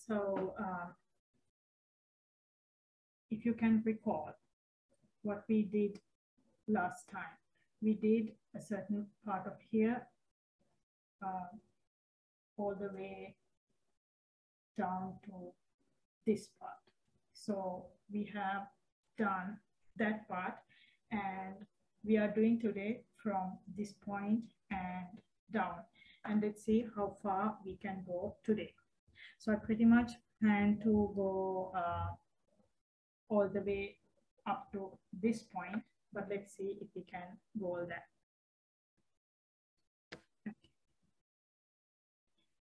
So if you can recall what we did last time, we did a certain part of here all the way down to this part. So we have done that part, and we are doing today from this point and down. And let's see how far we can go today. So I pretty much plan to go all the way up to this point, but let's see if we can go all that. Okay.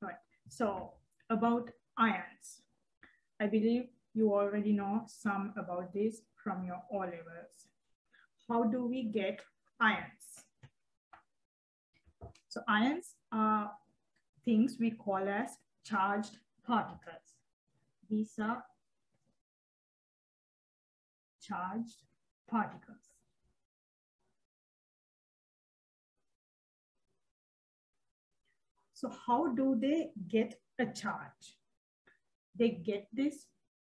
All right. So about ions, I believe you already know some about this from your O levels. How do we get ions? So ions are things we call as charged particles. These are charged particles. So how do they get a charge? They get this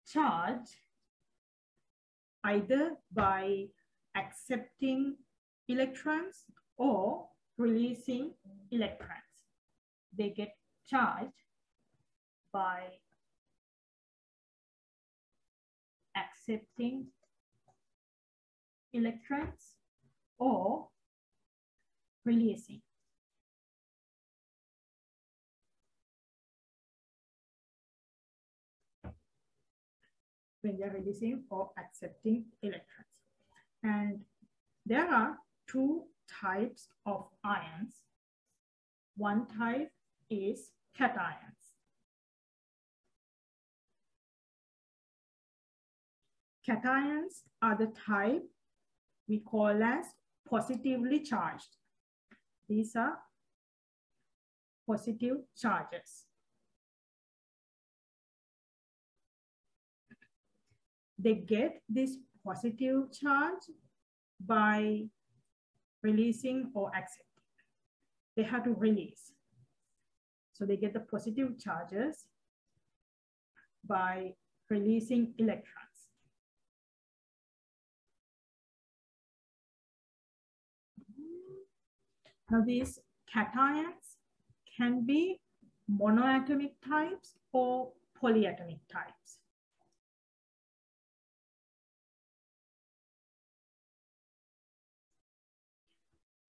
charge either by accepting electrons or releasing electrons. They get charged by accepting electrons or releasing. When they're releasing or accepting electrons. And there are two types of ions. One type is cations. Cations are the type we call as positively charged. These are positive charges. They get this positive charge by releasing or accepting. They have to release. So they get the positive charges by releasing electrons. Now these cations can be monoatomic types or polyatomic types.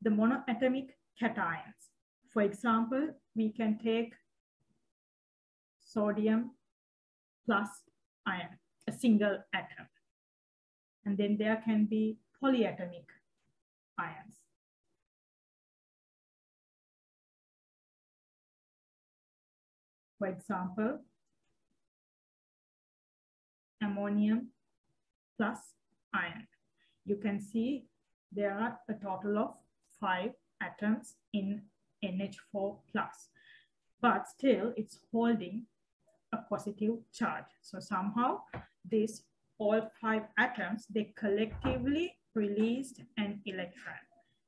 The monoatomic cations. For example, we can take sodium plus ion, a single atom. And then there can be polyatomic ions. For example, ammonium plus ion. You can see there are a total of 5 atoms in NH4+, but still it's holding a positive charge. So somehow these all 5 atoms, they collectively released an electron,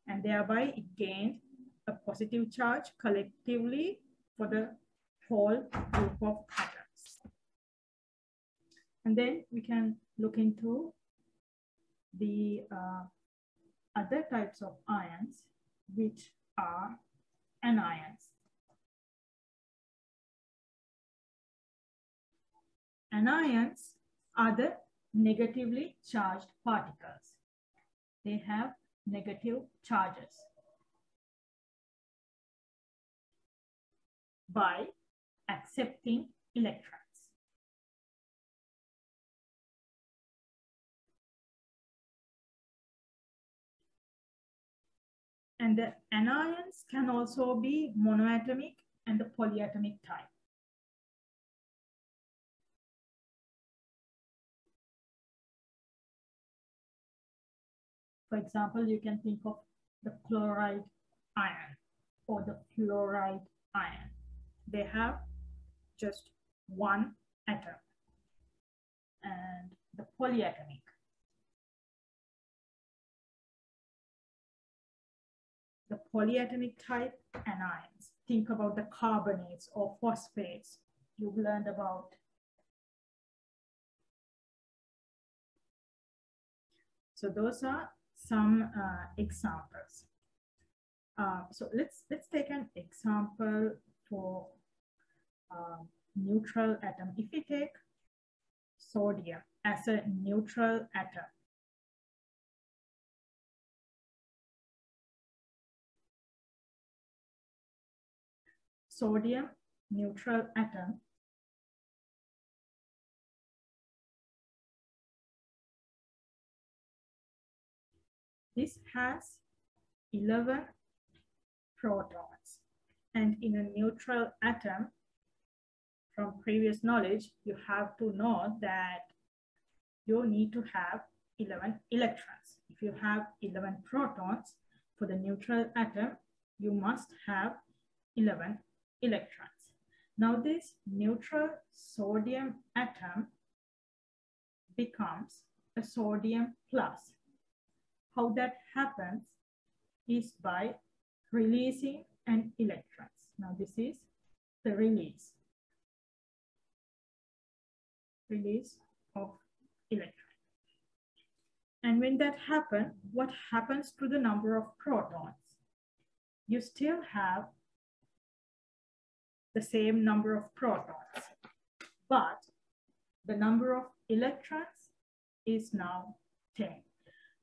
and thereby it gained a positive charge collectively for the whole group of atoms. And then we can look into the other types of ions, which are anions. Anions are the negatively charged particles. They have negative charges. By accepting electrons. And the anions can also be monoatomic and the polyatomic type. For example, you can think of the chloride ion or the fluoride ion. They have just one atom. And the polyatomic. The polyatomic type anions. Think about the carbonates or phosphates. You've learned about So those are some examples. So let's take an example for neutral atom. If we take sodium as a neutral atom, sodium neutral atom, this has 11 protons, and in a neutral atom, from previous knowledge, you have to know that you need to have 11 electrons. If you have 11 protons for the neutral atom, you must have 11 electrons. Now this neutral sodium atom becomes a sodium plus. How that happens is by releasing an electrons. Now this is the release of electrons. And when that happens, what happens to the number of protons? You still have the same number of protons, but the number of electrons is now 10.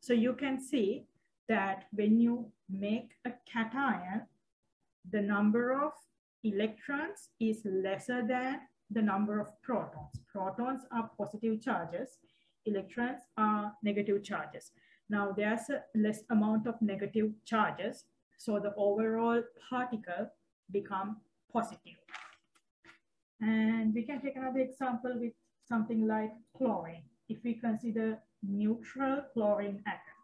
So you can see that when you make a cation, the number of electrons is lesser than the number of protons. Protons are positive charges, electrons are negative charges. Now there's a less amount of negative charges, so the overall particle becomes positive. And we can take another example with something like chlorine. If we consider neutral chlorine atom,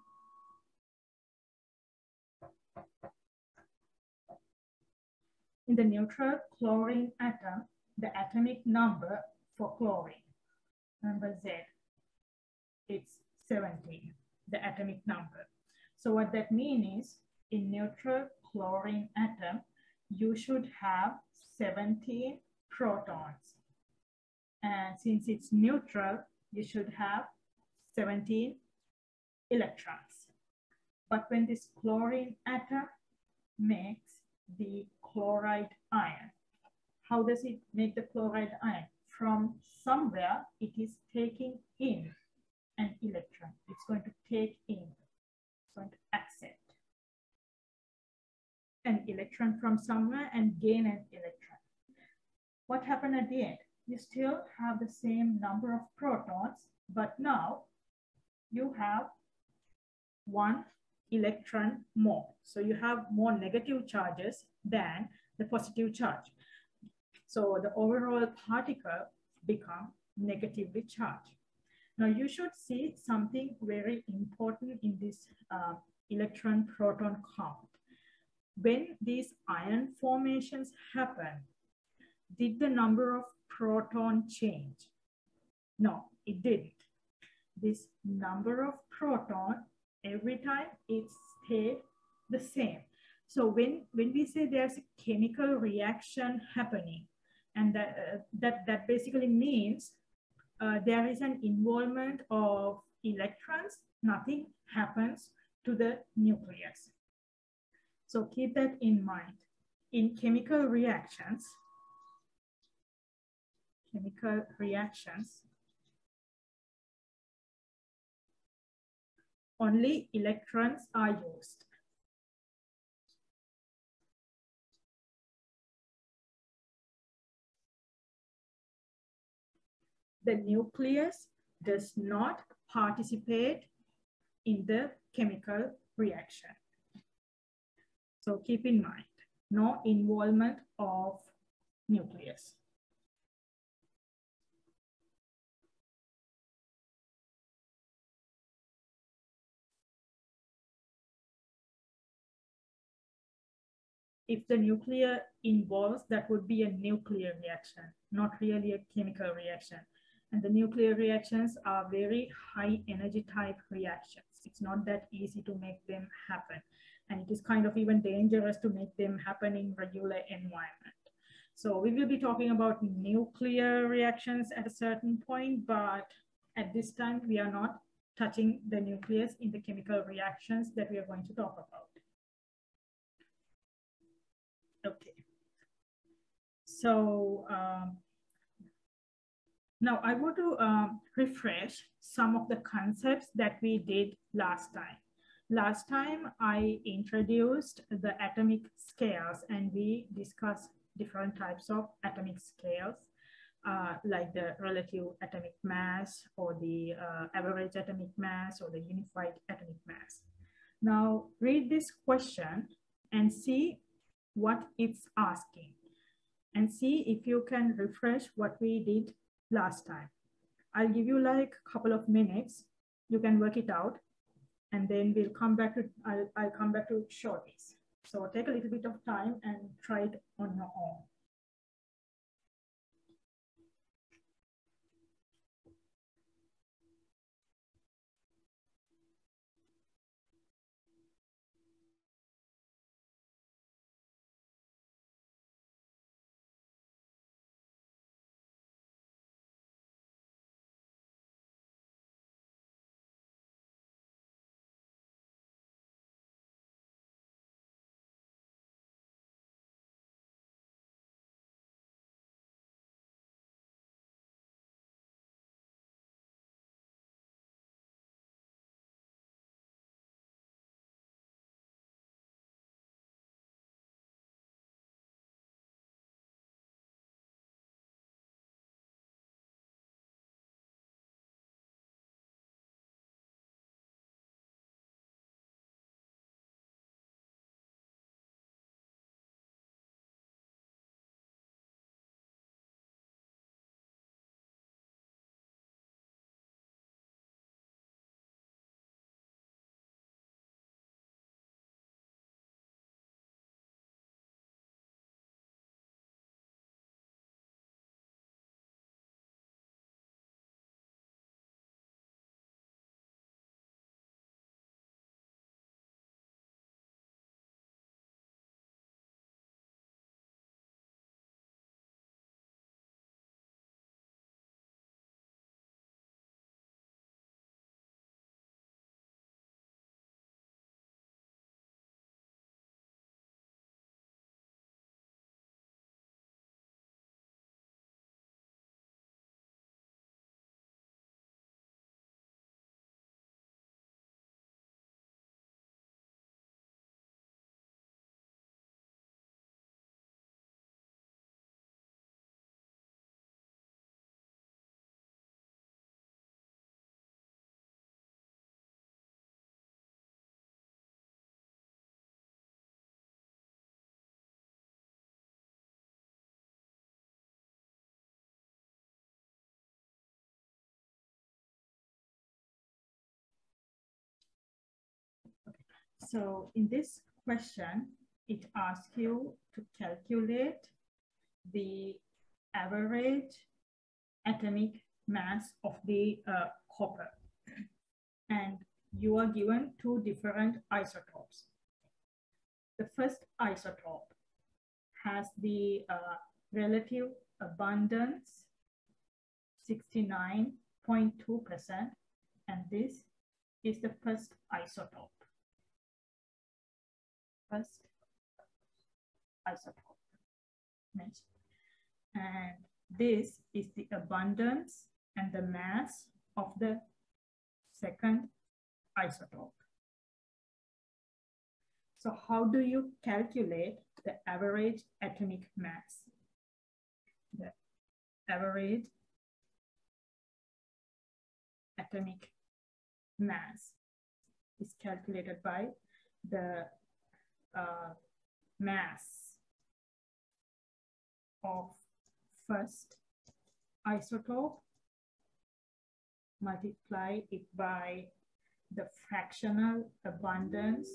in the neutral chlorine atom, the atomic number for chlorine, number Z, it's 17, the atomic number. So what that means is, in neutral chlorine atom, you should have 17 protons. And since it's neutral, you should have 17 electrons. But when this chlorine atom makes the chloride ion, how does it make the chloride ion? From somewhere, it is taking in an electron. It's going to take in, it's going to accept an electron from somewhere and gain an electron. What happened at the end? You still have the same number of protons, but now you have 1 electron more. So you have more negative charges than the positive charge. So the overall particle becomes negatively charged. Now you should see something very important in this electron-proton count. When these ion formations happen, did the number of proton change? No, it didn't. This number of proton, every time it stayed the same. So when we say there's a chemical reaction happening, and that basically means there is an involvement of electrons, nothing happens to the nucleus. So keep that in mind. In chemical reactions, only electrons are used. The nucleus does not participate in the chemical reaction. So keep in mind, no involvement of nucleus. If the nuclear involves, that would be a nuclear reaction, not really a chemical reaction. And the nuclear reactions are very high energy type reactions. It's not that easy to make them happen. And it is kind of even dangerous to make them happen in regular environment. So we will be talking about nuclear reactions at a certain point, but at this time we are not touching the nucleus in the chemical reactions that we are going to talk about. Okay. So now I want to refresh some of the concepts that we did last time. Last time I introduced the atomic scales and we discussed different types of atomic scales, like the relative atomic mass or the average atomic mass or the unified atomic mass. Now read this question and see what it's asking and see if you can refresh what we did last time. I'll give you like a couple of minutes. You can work it out and then we'll come back to, I'll come back to show this. So take a little bit of time and try it on your own. So in this question, it asks you to calculate the average atomic mass of the copper. And you are given two different isotopes. The first isotope has the relative abundance 69.2%, and this is the first isotope. First isotope mentioned. And this is the abundance and the mass of the second isotope. So how do you calculate the average atomic mass? The average atomic mass is calculated by the mass of first isotope, multiply it by the fractional abundance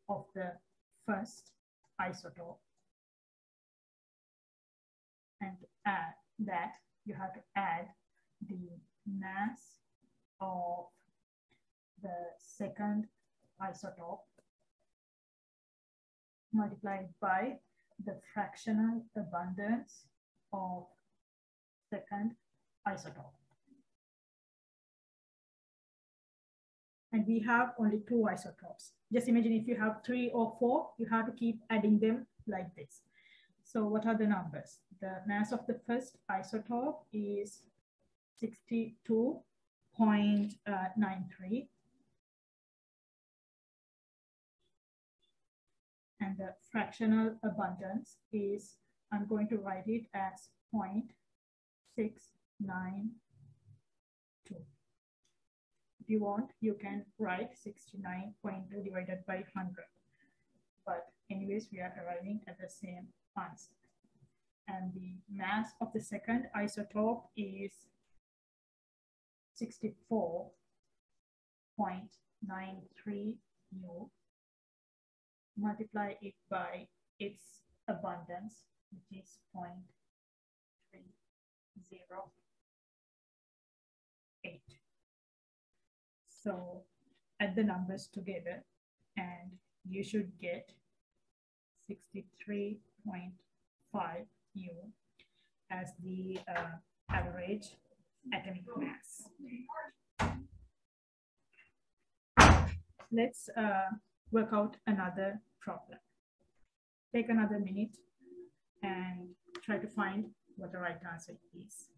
of the first isotope. And to add that, you have to add the mass of the second isotope multiplied by the fractional abundance of second isotope. and we have only 2 isotopes. Just imagine if you have 3 or 4, you have to keep adding them like this. So what are the numbers? The mass of the first isotope is 62.93. And the fractional abundance is, I'm going to write it as 0.692. If you want, you can write 69.2 divided by 100. But anyways, we are arriving at the same answer. And the mass of the second isotope is 64.93 U. Multiply it by its abundance, which is 0.308. So add the numbers together and you should get 63.5 U as the average atomic mass. Let's work out another problem. Take another minute and try to find what the right answer is.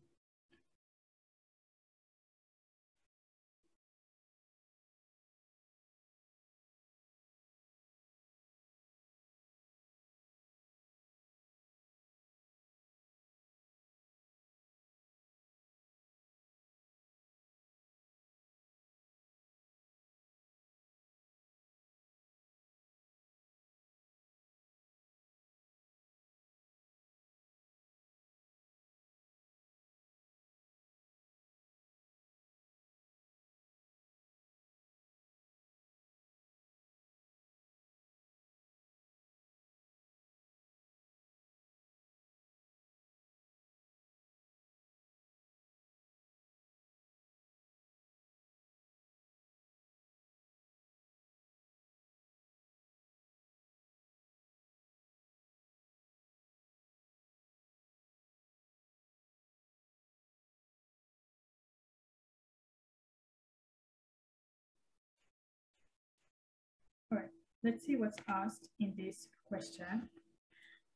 All right, let's see what's asked in this question.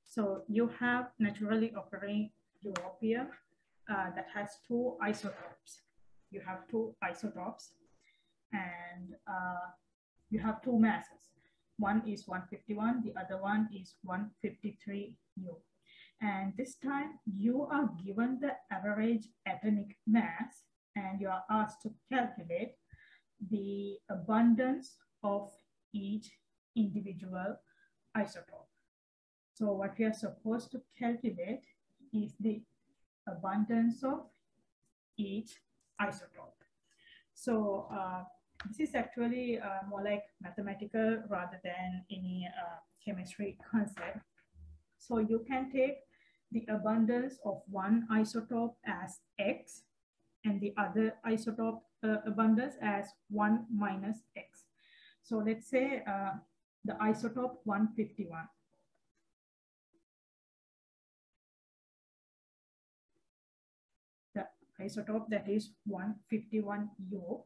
So you have naturally occurring europia that has 2 isotopes. You have 2 isotopes and you have 2 masses. One is 151, the other one is 153 U. And this time you are given the average atomic mass and you are asked to calculate the abundance of each individual isotope. So what we are supposed to calculate is the abundance of each isotope. So this is actually more like mathematical rather than any chemistry concept. So you can take the abundance of one isotope as X and the other isotope abundance as 1 minus X. So let's say the isotope 151. The isotope that is 151 U,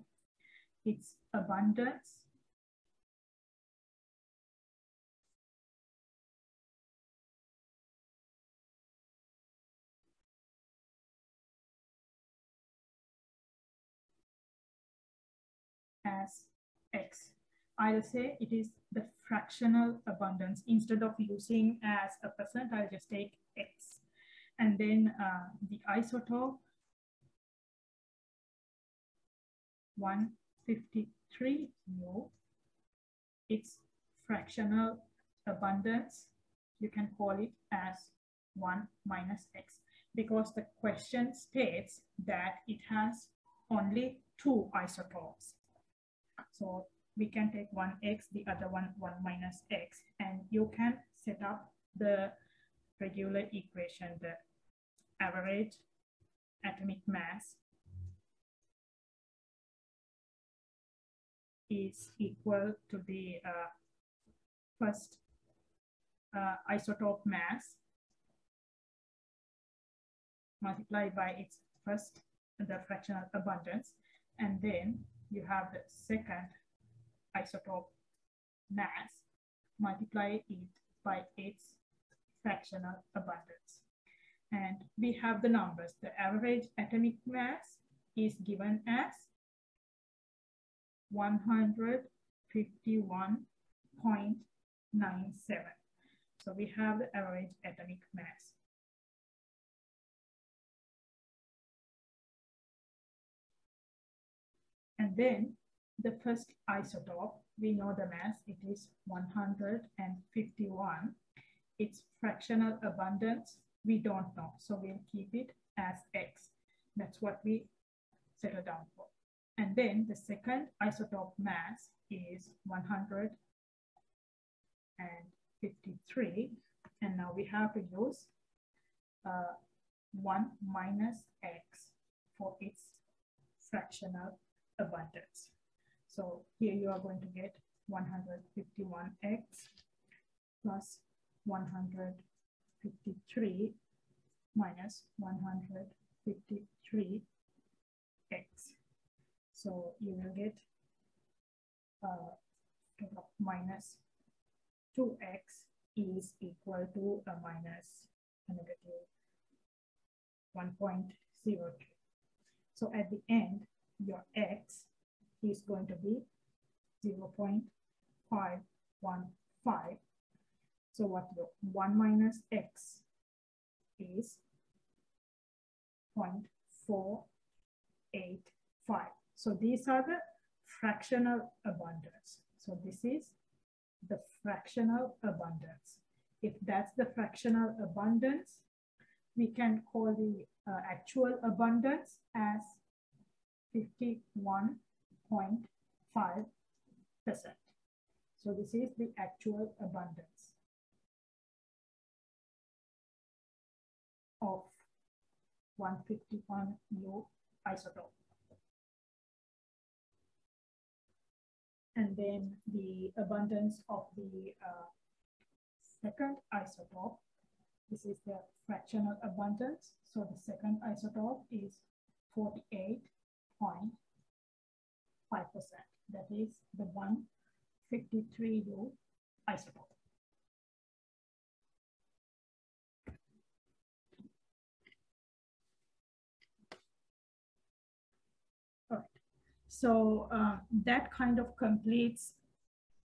its abundance as X. I'll say it is the fractional abundance. Instead of using as a percent, I'll just take X. And then the isotope 153 U, its fractional abundance, you can call it as 1 minus X, because the question states that it has only 2 isotopes. So we can take one X, the other one 1 minus X, and you can set up the regular equation, the average atomic mass is equal to the first isotope mass multiplied by its first, the fractional abundance, and then you have the second isotope mass, multiply it by its fractional abundance. And we have the numbers. The average atomic mass is given as 151.97. So we have the average atomic mass. And then the first isotope, we know the mass, it is 151. Its fractional abundance, we don't know. So we'll keep it as X. That's what we settle down for. And then the second isotope mass is 153. And now we have to use 1 minus X for its fractional abundance. So here you are going to get 151X plus 153 minus 153X. So you will get minus 2X is equal to a minus a negative 1.02. So at the end, your X is going to be 0.515. So what your 1 minus X is 0.485. So these are the fractional abundance. So this is the fractional abundance. If that's the fractional abundance, we can call the actual abundance as 51.5%. So this is the actual abundance of 151U isotope. And then the abundance of the second isotope, this is the fractional abundance. So the second isotope is 48.5%. That is the 153U isotope. All right. So that kind of completes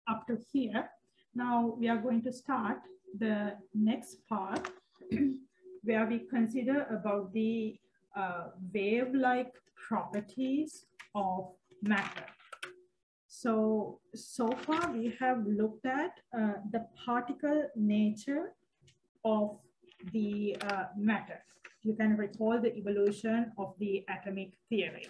up to here. Now we are going to start the next part where we consider about the wave-like properties of matter. So far we have looked at the particle nature of the matter. You can recall the evolution of the atomic theory.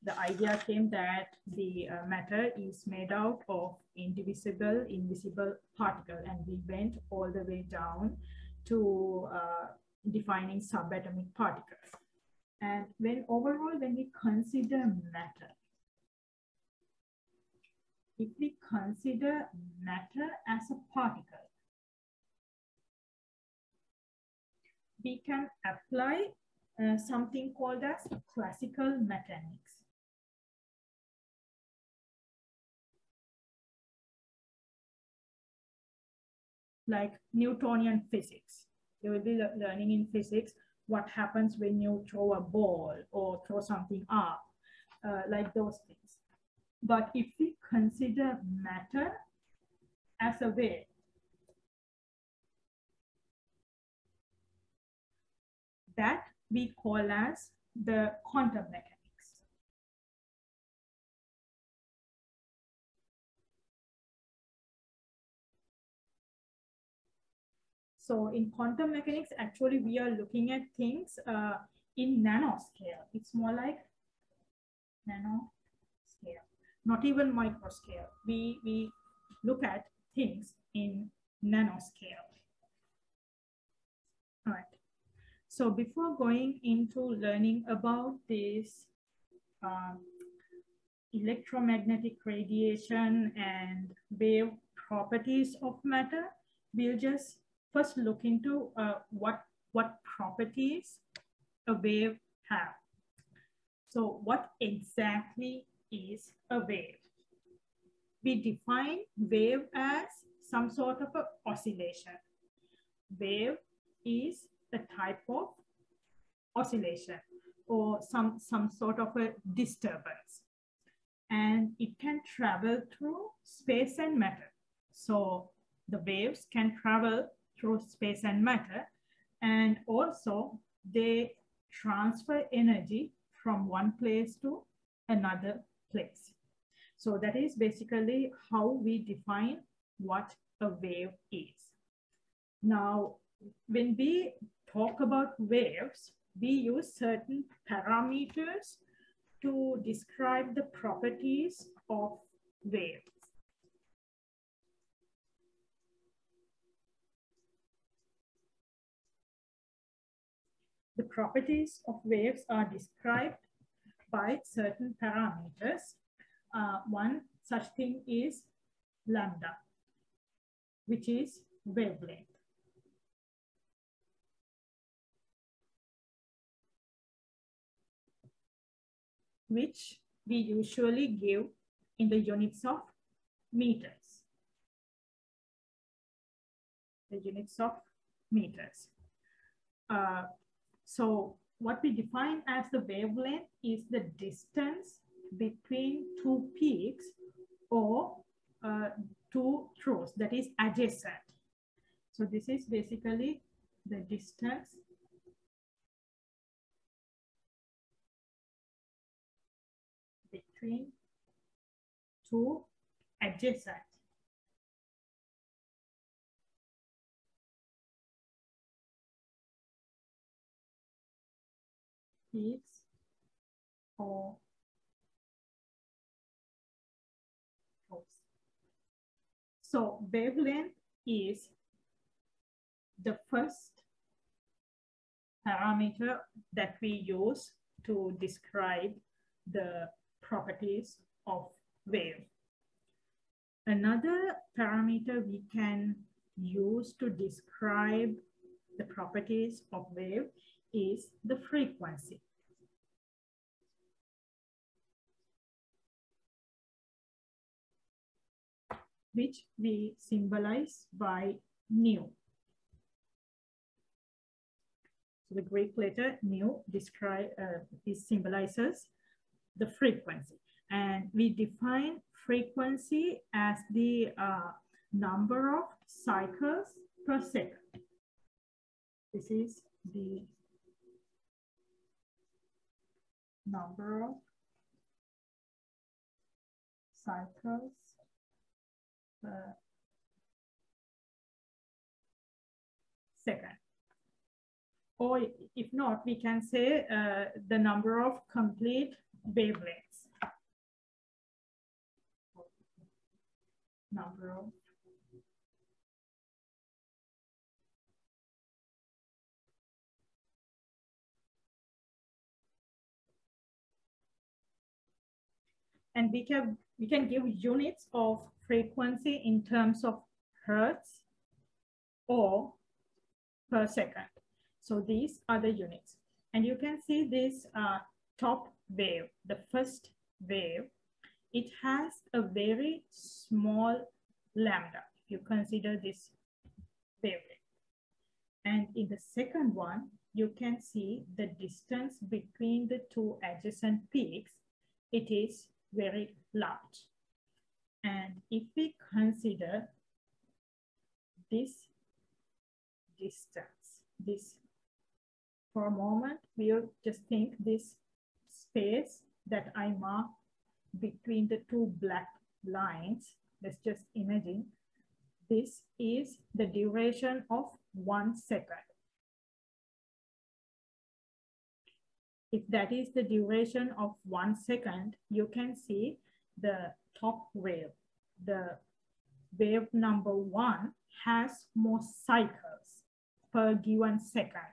The idea came that the matter is made out of indivisible, invisible particle, and we went all the way down to defining subatomic particles. And when overall, when we consider matter, if we consider matter as a particle, we can apply something called as classical mechanics. Like Newtonian physics. You will be learning in physics what happens when you throw a ball or throw something up, like those things. But if we consider matter as a wave, that we call as the quantum mechanics. So in quantum mechanics, actually, we are looking at things in nanoscale. It's more like nanoscale, not even microscale. We look at things in nanoscale. All right. So before going into learning about this electromagnetic radiation and wave properties of matter, we'll just first look into what properties a wave have. So what exactly is a wave? we define wave as some sort of an oscillation. Wave is a type of oscillation or some sort of a disturbance. And it can travel through space and matter. So the waves can travel through space and matter, and also they transfer energy from one place to another place. So that is basically how we define what a wave is. Now, when we talk about waves, we use certain parameters to describe the properties of waves. The properties of waves are described by certain parameters. One such thing is lambda, which is wavelength. Which we usually give in the units of meters. The units of meters. So what we define as the wavelength is the distance between two peaks or two throws, that is adjacent. So this is basically the distance between two adjacent peaks or throws. So wavelength is the first parameter that we use to describe the properties of wave. Another parameter we can use to describe the properties of wave is the frequency. Which we symbolize by nu. So the Greek letter nu symbolizes the frequency. And we define frequency as the number of cycles per second. This is the number of cycles per second. Or if not, we can say the number of complete wavelengths. Number of and we can give units of frequency in terms of hertz or per second. So these are the units. And you can see this top wave, the first wave, it has a very small lambda. If you consider this wavelength. And in the second one, you can see the distance between the two adjacent peaks. It is very large. And if we consider this distance, this for a moment, we'll just think this space that I mark between the two black lines, let's just imagine, this is the duration of 1 second. If that is the duration of 1 second, you can see the top wave. The wave number 1 has more cycles per given second.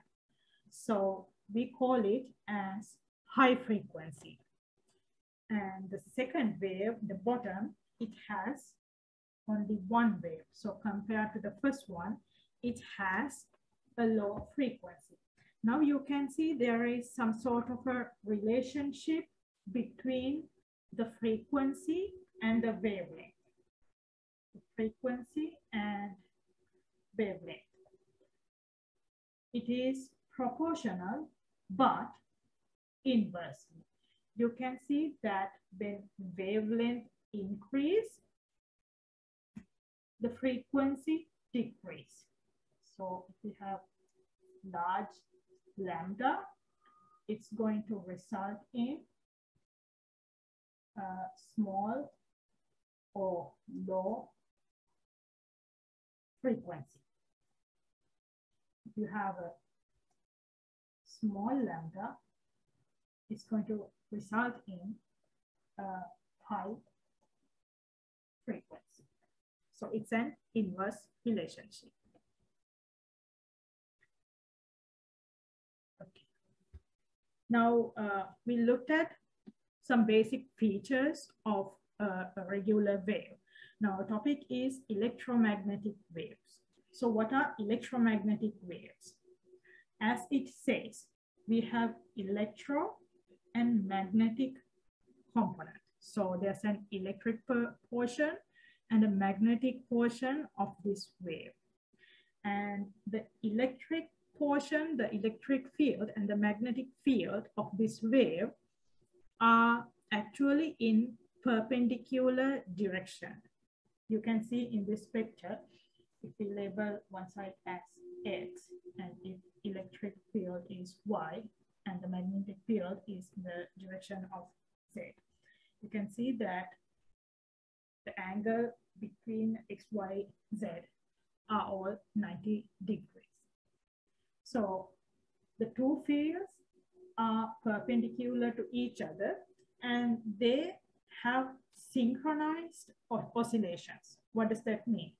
So we call it as high frequency. And the second wave, the bottom, it has only one wave. So compared to the first one, it has a low frequency. Now you can see there is some sort of a relationship between the frequency and the wavelength. frequency and wavelength. It is proportional, but inversely. You can see that when wavelength increase, the frequency decrease. So if we have large lambda, it's going to result in a small or low frequency. If you have a small lambda, it's going to result in a high frequency. So it's an inverse relationship. Okay. Now we looked at some basic features of a regular wave. Now our topic is electromagnetic waves. So what are electromagnetic waves? As it says, we have electro and magnetic component. So there's an electric portion and a magnetic portion of this wave. And the electric portion, the electric field and the magnetic field of this wave are actually in perpendicular direction. You can see in this picture, if we label one side as X, and if electric field is Y, and the magnetic field is in the direction of Z, you can see that the angle between X, Y, Z are all 90 degrees. So the two fields are perpendicular to each other, and they have synchronized oscillations. What does that mean?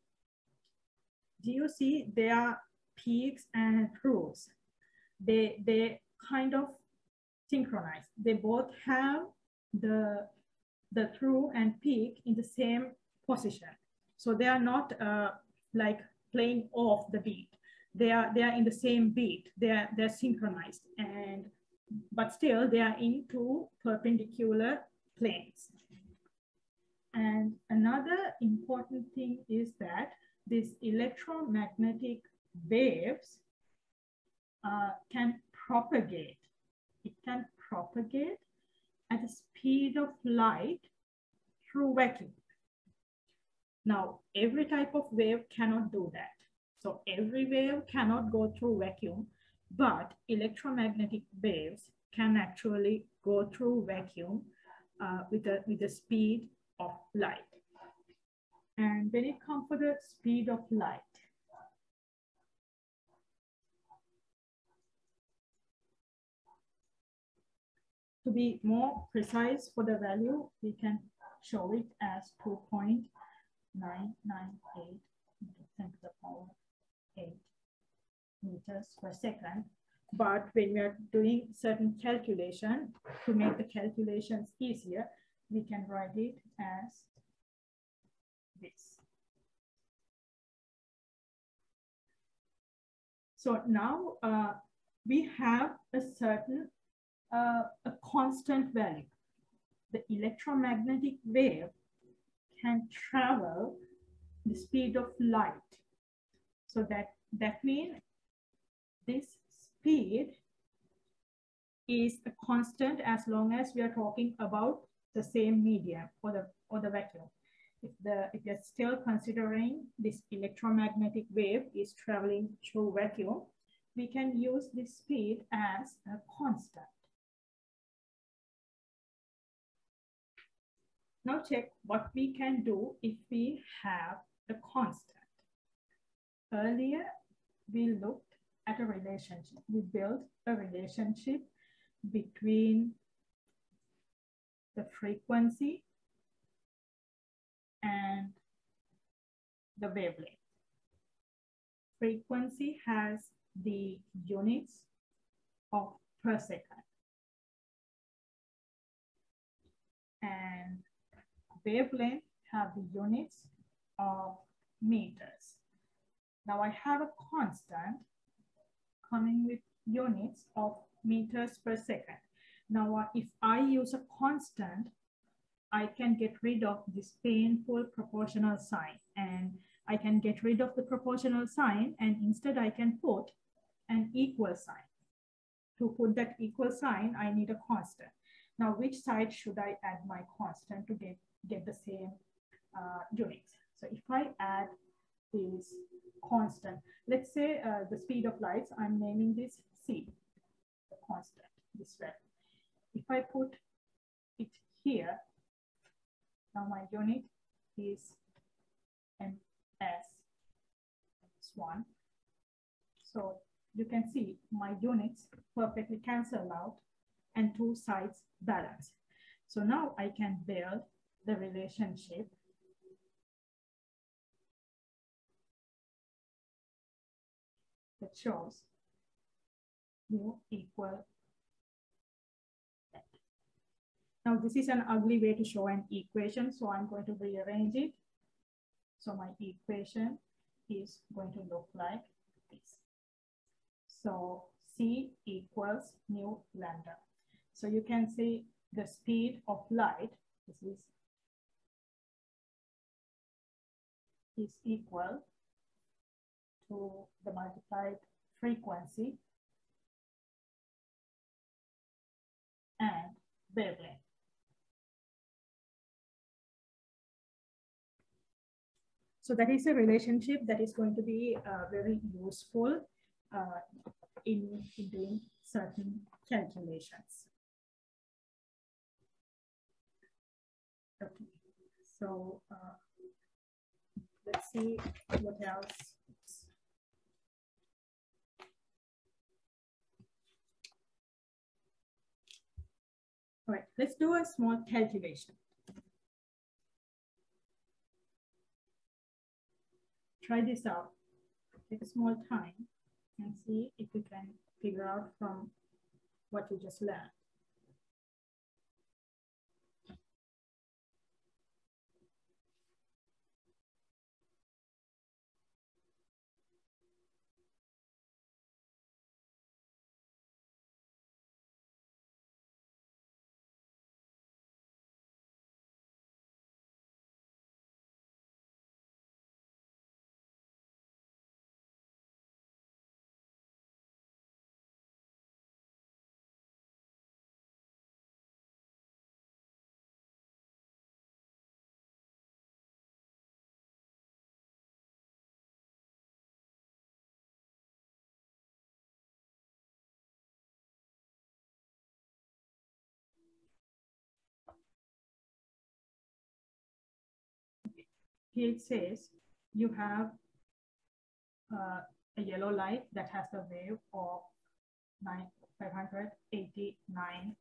Do you see there are peaks and troughs? They kind of synchronize. They both have the trough and peak in the same position. So they are not like playing off the beat. They are in the same beat. They're synchronized, but still they are in two perpendicular planes. And another important thing is that these electromagnetic waves can propagate. It can propagate at the speed of light through vacuum. Now, every type of wave cannot do that. So every wave cannot go through vacuum, but electromagnetic waves can actually go through vacuum with the speed of light. And when it comes to the speed of light, to be more precise for the value, we can show it as 2.998 10 to the power 8 meters per second. But when we are doing certain calculation, to make the calculations easier, we can write it as this. So now we have a certain a constant value. The electromagnetic wave can travel the speed of light. So that means this speed is a constant as long as we are talking about the same medium or the vacuum. If you're still considering this electromagnetic wave is traveling through vacuum, we can use this speed as a constant. Now check what we can do if we have a constant. Earlier, we looked at a relationship. We built a relationship between the frequency and the wavelength. Frequency has the units of per second. And wavelength have the units of meters. Now I have a constant coming with units of meters per second. Now if I use a constant I can get rid of this painful proportional sign, and I can get rid of the proportional sign, and instead I can put an equal sign. To put that equal sign, I need a constant. Now, which side should I add my constant to get the same units? So if I add this constant, let's say the speed of light, I'm naming this C, the constant, this value. If I put it here, now my unit is ms1. So you can see my units perfectly cancel out and two sides balance. So now I can build the relationship that shows mu equal that. Now this is an ugly way to show an equation, so I'm going to rearrange it. So my equation is going to look like this. So C equals mu lambda. So you can see the speed of light, this is equal to the multiplied frequency and wavelength. So that is a relationship that is going to be very useful in doing certain calculations. Okay, so let's see what else. All right, let's do a small calculation. Try this out. Take a small time and see if you can figure out from what you just learned. Here it says you have a yellow light that has a wave of 589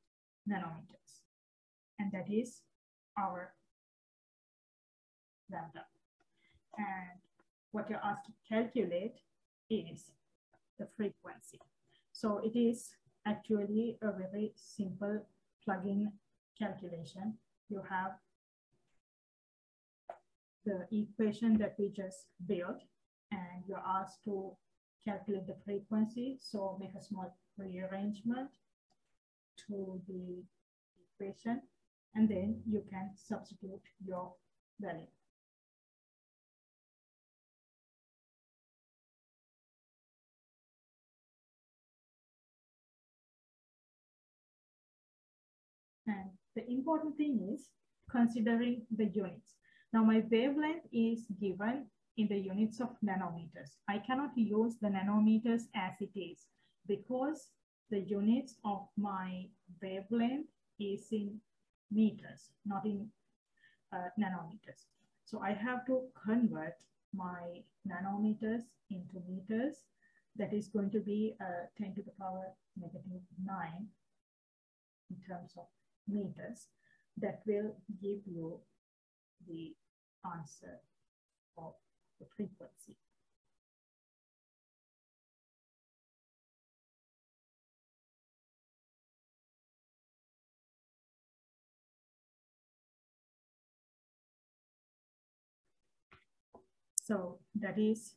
nanometers. And that is our lambda. And what you're asked to calculate is the frequency. So it is actually a very simple plug-in calculation. You have the equation that we just built, and you're asked to calculate the frequency. So make a small rearrangement to the equation, and then you can substitute your value. And the important thing is considering the units. Now my wavelength is given in the units of nanometers. I cannot use the nanometers as it is because the units of my wavelength is in meters, not in nanometers. So I have to convert my nanometers into meters. That is going to be 10 to the power negative 9 in terms of meters. That will give you the answer of the frequency. So that is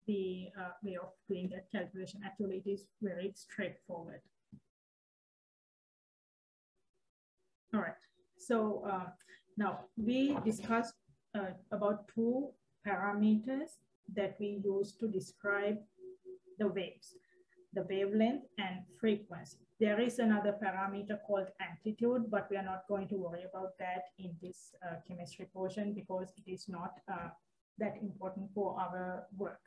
the way of doing that calculation. Actually, it is very straightforward. All right. So Now, we discussed about two parameters that we use to describe the waves, the wavelength and frequency. There is another parameter called amplitude, but we are not going to worry about that in this chemistry portion because it is not that important for our work.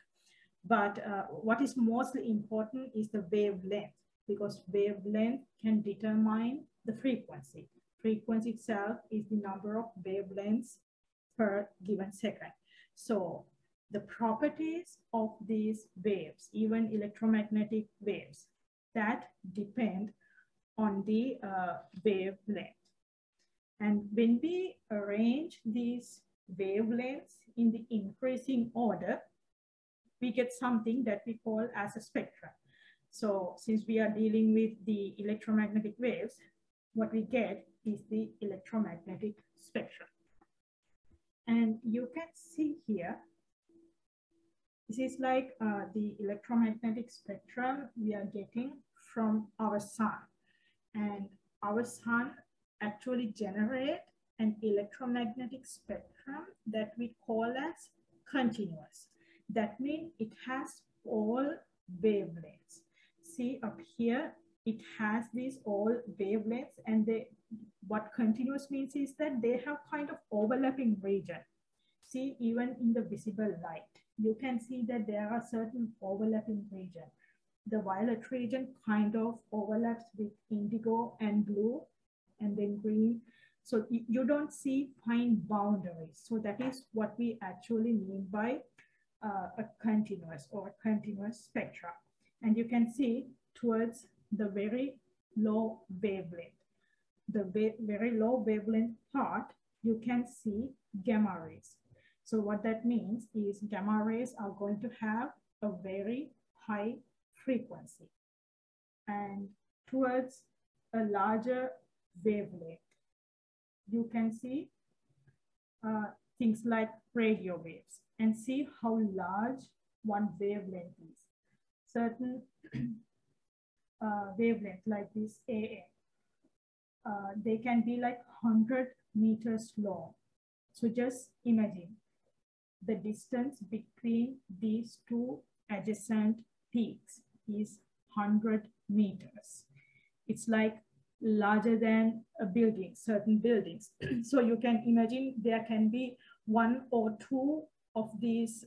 But what is mostly important is the wavelength, because wavelength can determine the frequency. Frequency itself is the number of wavelengths per given second. So the properties of these waves, even electromagnetic waves, that depend on the wavelength. And when we arrange these wavelengths in the increasing order, we get something that we call as a spectra. So since we are dealing with the electromagnetic waves, what we get is the electromagnetic spectrum. And you can see here, this is like the electromagnetic spectrum we are getting from our sun. And our sun actually generates an electromagnetic spectrum that we call as continuous. That means it has all wavelengths. See up here, it has these all wavelengths, and what continuous means is that they have kind of overlapping region. See, even in the visible light, you can see that there are certain overlapping region. The violet region kind of overlaps with indigo and blue and then green. So you don't see fine boundaries. So that is what we actually mean by a continuous or continuous spectra. And you can see towards the very low wavelength, the very low wavelength part, you can see gamma rays. So what that means is gamma rays are going to have a very high frequency. And towards a larger wavelength, you can see things like radio waves, and see how large one wavelength is. Certain wavelength like this AM, they can be like 100 meters long. So just imagine the distance between these two adjacent peaks is 100 meters. It's like larger than a building, certain buildings. So you can imagine there can be one or two of these.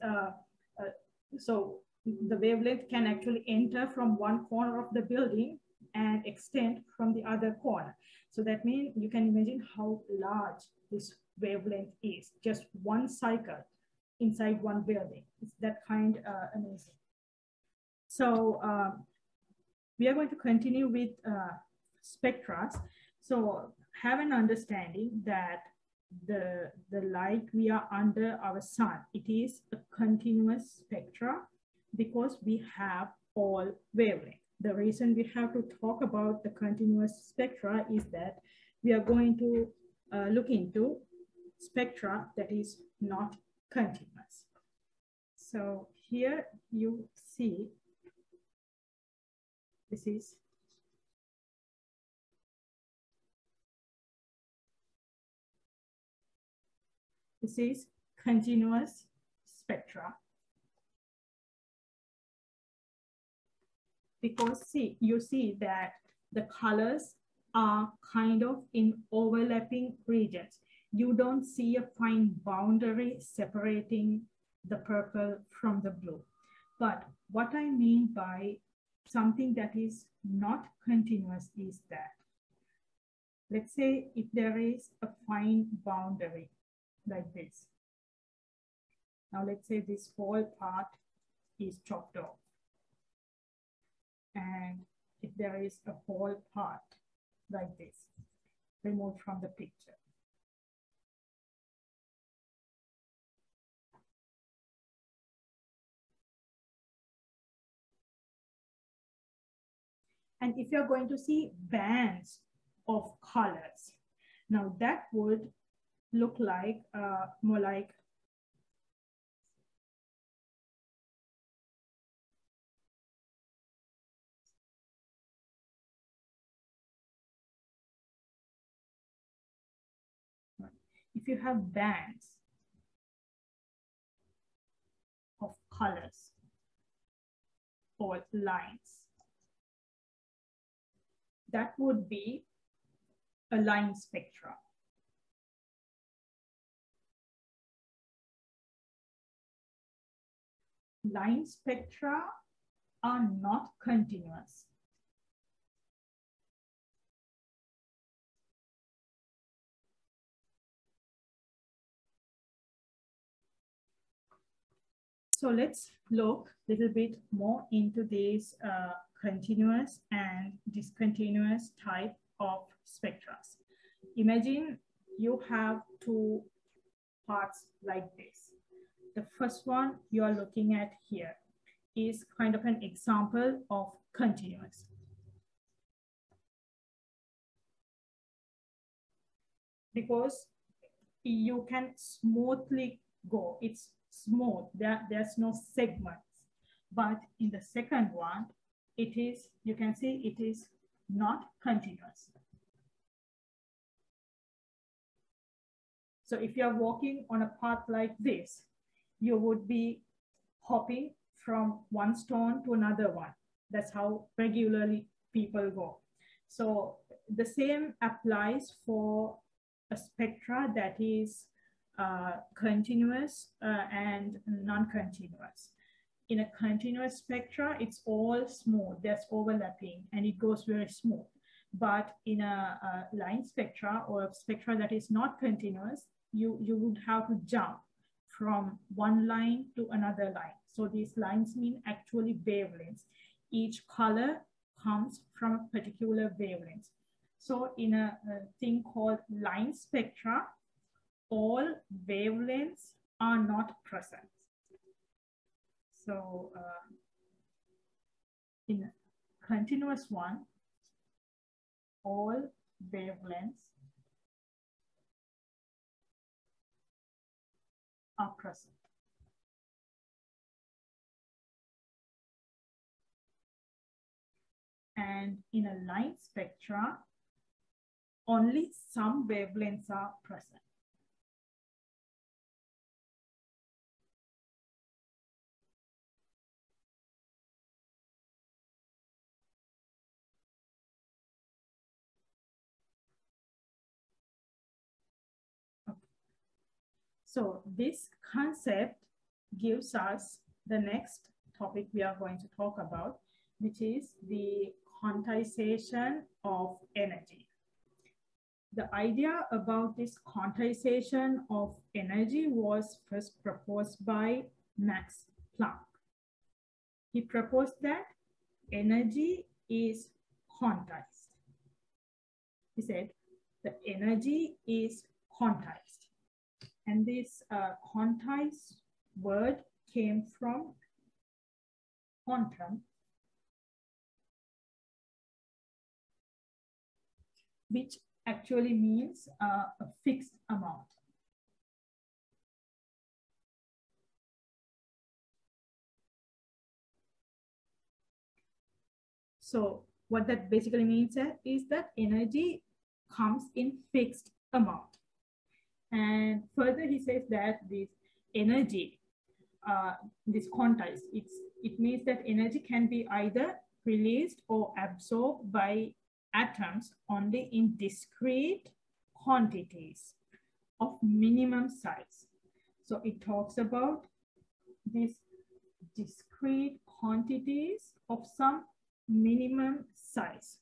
So the wavelength can actually enter from one corner of the building and extend from the other corner. So that means you can imagine how large this wavelength is, just one cycle inside one building. It's that kind amazing. So we are going to continue with spectra. So have an understanding that the light we are under our sun, it is a continuous spectra because we have all wavelength. The reason we have to talk about the continuous spectra is that we are going to look into spectra that is not continuous. So here you see, this is continuous spectra. Because you see that the colors are kind of in overlapping regions. You don't see a fine boundary separating the purple from the blue. But what I mean by something that is not continuous is that, let's say if there is a fine boundary like this. Now let's say this whole part is chopped off. And if there is a whole part like this, removed from the picture. And if you're going to see bands of colors, now that would look like more like if if you have bands of colors or lines, that would be a line spectra. Line spectra are not continuous. So let's look a little bit more into these continuous and discontinuous type of spectra. Imagine you have two parts like this. The first one you are looking at here is kind of an example of continuous. Because you can smoothly go, it's smooth, there's no segments. But in the second one, it is, you can see it is not continuous. So if you're walking on a path like this, you would be hopping from one stone to another one. That's how regularly people go. So the same applies for a spectra that is continuous and non-continuous. In a continuous spectra, it's all smooth, there's overlapping, and it goes very smooth. But in a line spectra or a spectra that is not continuous, you would have to jump from one line to another line. So these lines mean actually wavelengths. Each color comes from a particular wavelength. So in a thing called line spectra, all wavelengths are not present. So in a continuous one, all wavelengths are present. And in a line spectra, only some wavelengths are present. Okay. So this concept gives us the next topic we are going to talk about, which is the quantization of energy. The idea about this quantization of energy was first proposed by Max Planck. He proposed that energy is quantized. He said the energy is quantized. And this quantized word came from quantum, which actually means a fixed amount. So what that basically means is that energy comes in fixed amount. And further he says that this energy, this quantized, it means that energy can be either released or absorbed by atoms only in discrete quantities of minimum size. So it talks about these discrete quantities of some minimum size.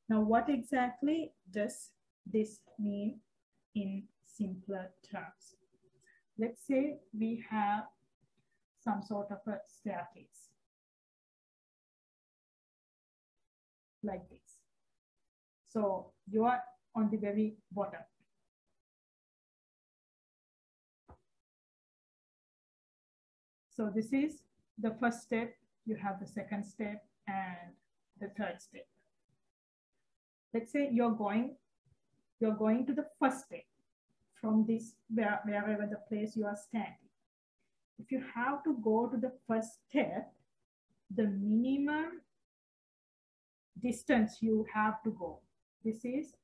Now, what exactly does this mean in simpler terms? Let's say we have some sort of a staircase like this. So you are on the very bottom. So this is the first step. You have the second step and the third step. Let's say you're going to the first step from this, wherever the place you are standing. If you have to go to the first step, the minimum distance you have to go, this is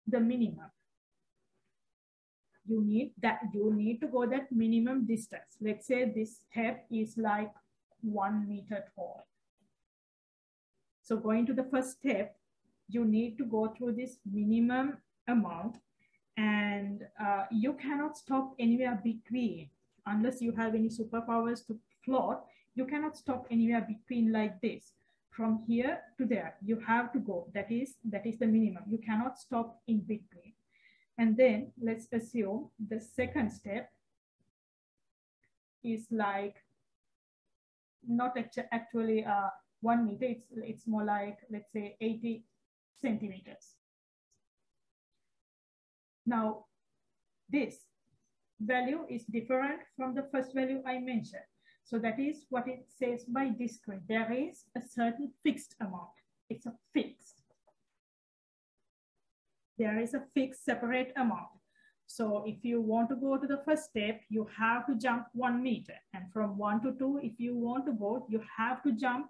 the minimum. you need to go that minimum distance. Let's say this step is like 1 meter tall. So going to the first step, you need to go through this minimum amount, and you cannot stop anywhere between unless you have any superpowers to float. You cannot stop anywhere between like this. From here to there, you have to go. That is the minimum. You cannot stop in between. And then let's assume the second step is like not actually 1 meter. It's more like, let's say, 80 centimeters. Now, this value is different from the first value I mentioned. So that is what it says by discrete. There is a certain fixed amount. It's a fixed. There is a fixed separate amount. So if you want to go to the first step, you have to jump 1 meter. And from 1 to 2, if you want to go, you have to jump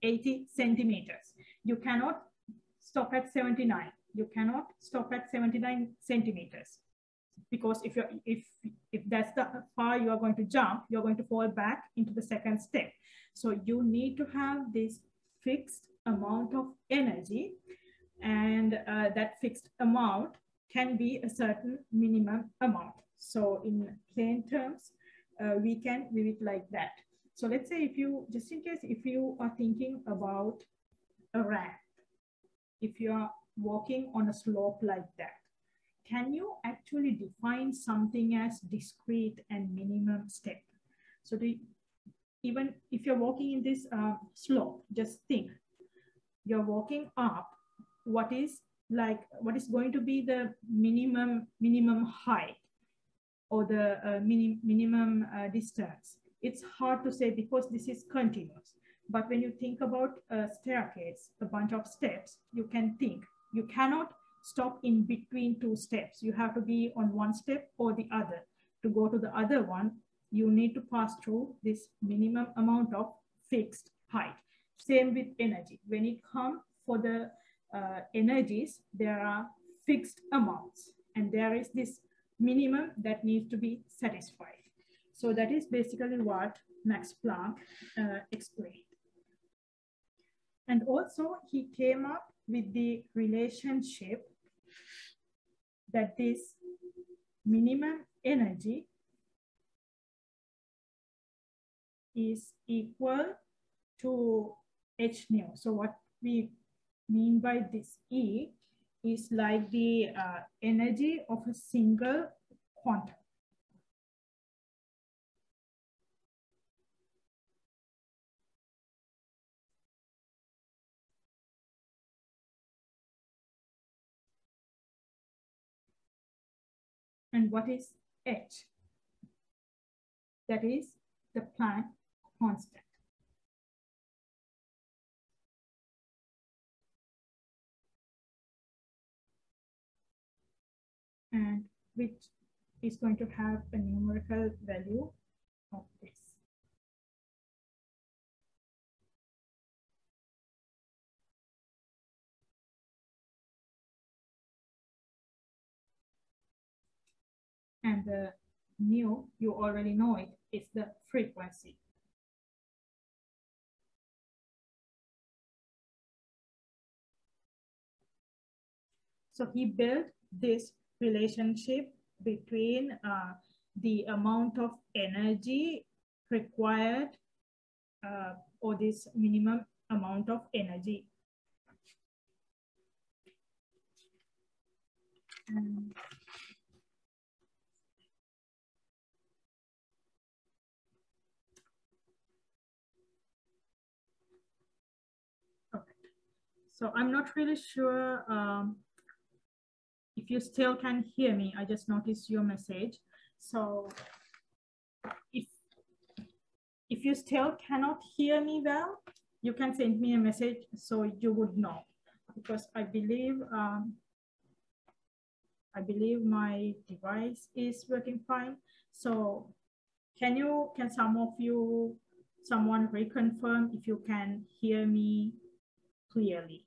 80 centimeters. You cannot stop at 79. You cannot stop at 79 centimeters. Because if that's the far you are going to jump, you're going to fall back into the second step. So you need to have this fixed amount of energy, and that fixed amount can be a certain minimum amount. So in plain terms, we can view it like that. So let's say just in case, if you are thinking about a ramp, if you are walking on a slope like that, can you actually define something as discrete and minimum step? So even if you're walking in this slope, just think, you're walking up, what is going to be the minimum height or the minimum distance? It's hard to say because this is continuous. But when you think about a staircase, a bunch of steps, you can think, you cannot stop in between 2 steps. You have to be on one step or the other. To go to the other one, you need to pass through this minimum amount of fixed height. Same with energy. When it comes for the energies, there are fixed amounts, and there is this minimum that needs to be satisfied. So that is basically what Max Planck explained. And also he came up with the relationship that this minimum energy is equal to h nu. So what we mean by this E is like the energy of a single quantum. And what is h? That is the Planck constant. And which is going to have a numerical value of this. And the nu, you already know it, is the frequency. So he built this relationship between the amount of energy required or this minimum amount of energy. Okay. So I'm not really sure if you still can hear me. I just noticed your message. So if you still cannot hear me well, you can send me a message so you would know, because I believe my device is working fine. So can someone reconfirm if you can hear me clearly?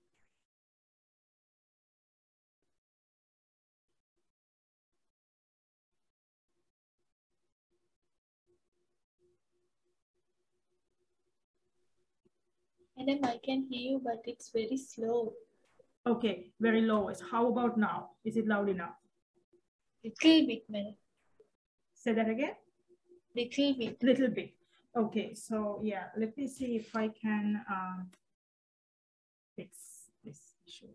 Madam, I can hear you, but it's very slow. Okay, very low. How about now? Is it loud enough? Little bit, madam. Say that again? Little bit. Little bit. Okay, so yeah, let me see if I can fix this issue.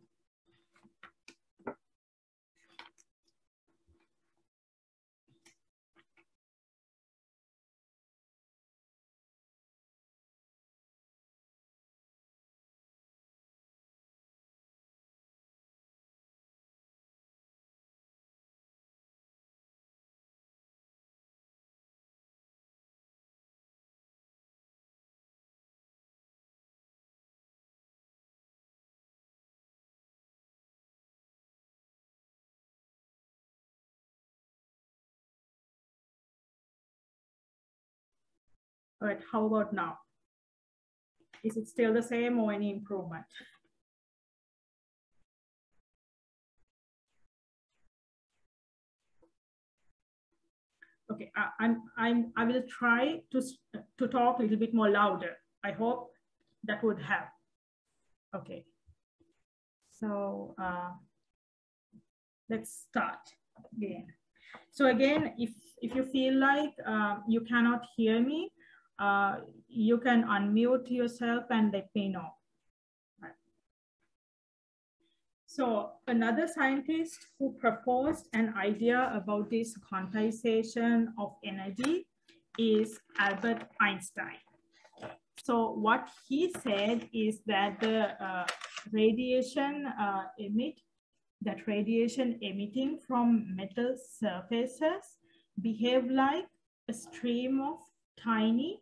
All right, how about now? Is it still the same or any improvement? Okay, I will try to talk a little bit more louder. I hope that would help. Okay, so let's start again. So again, if you feel like you cannot hear me, you can unmute yourself and let me know. Right. So another scientist who proposed an idea about this quantization of energy is Albert Einstein. So what he said is that the radiation emitting from metal surfaces behave like a stream of tiny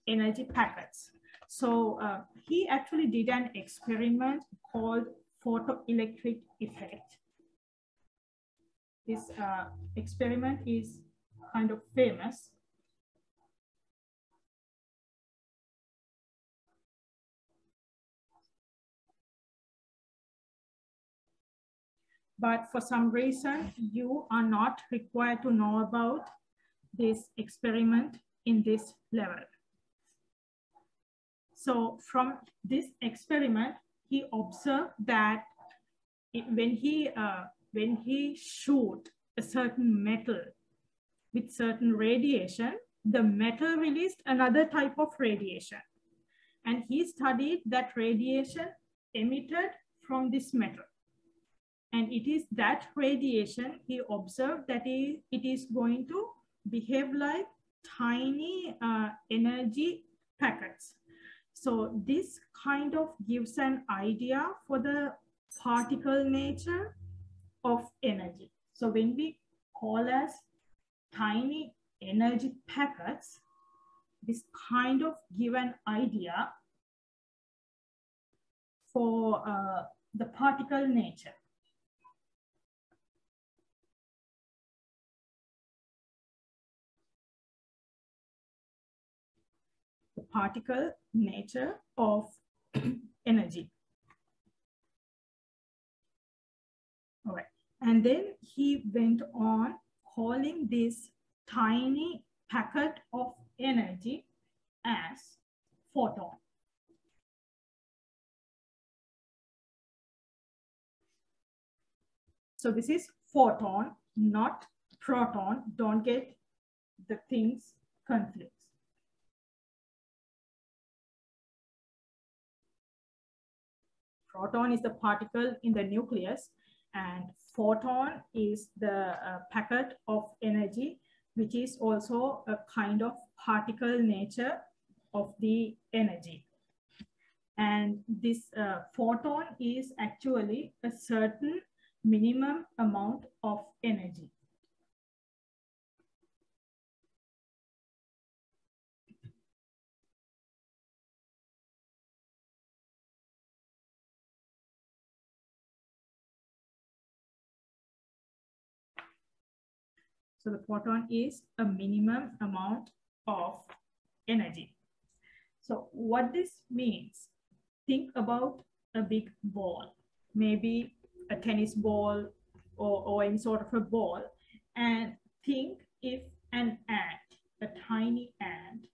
energy packets. So he actually did an experiment called Photoelectric Effect. This experiment is kind of famous. But for some reason, you are not required to know about this experiment in this level. So from this experiment, he observed that when he shoot a certain metal with certain radiation, the metal released another type of radiation. And he studied that radiation emitted from this metal. And it is that radiation he observed that it is going to behave like tiny energy packets. So this kind of gives an idea for the particle nature of energy. So when we call as tiny energy packets, this kind of give an idea for the particle nature. The particle nature of energy. All right. And then he went on calling this tiny packet of energy as photon. So this is photon, not proton. Don't get the things confused. Proton is the particle in the nucleus, and photon is the packet of energy, which is also a kind of particle nature of the energy. And this photon is actually a certain minimum amount of energy. So the photon is a minimum amount of energy. So what this means, think about a big ball, maybe a tennis ball or any sort of a ball, and think if an ant, a tiny ant,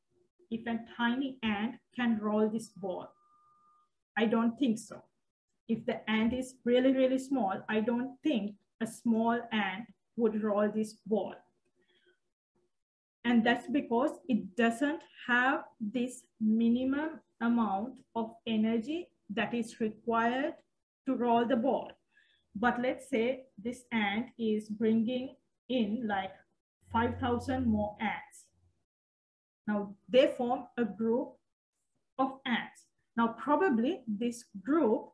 if a tiny ant can roll this ball. I don't think so. If the ant is really, really small, I don't think a small ant would roll this ball. And that's because it doesn't have this minimum amount of energy that is required to roll the ball. But let's say this ant is bringing in like 5,000 more ants. Now they form a group of ants. Now probably this group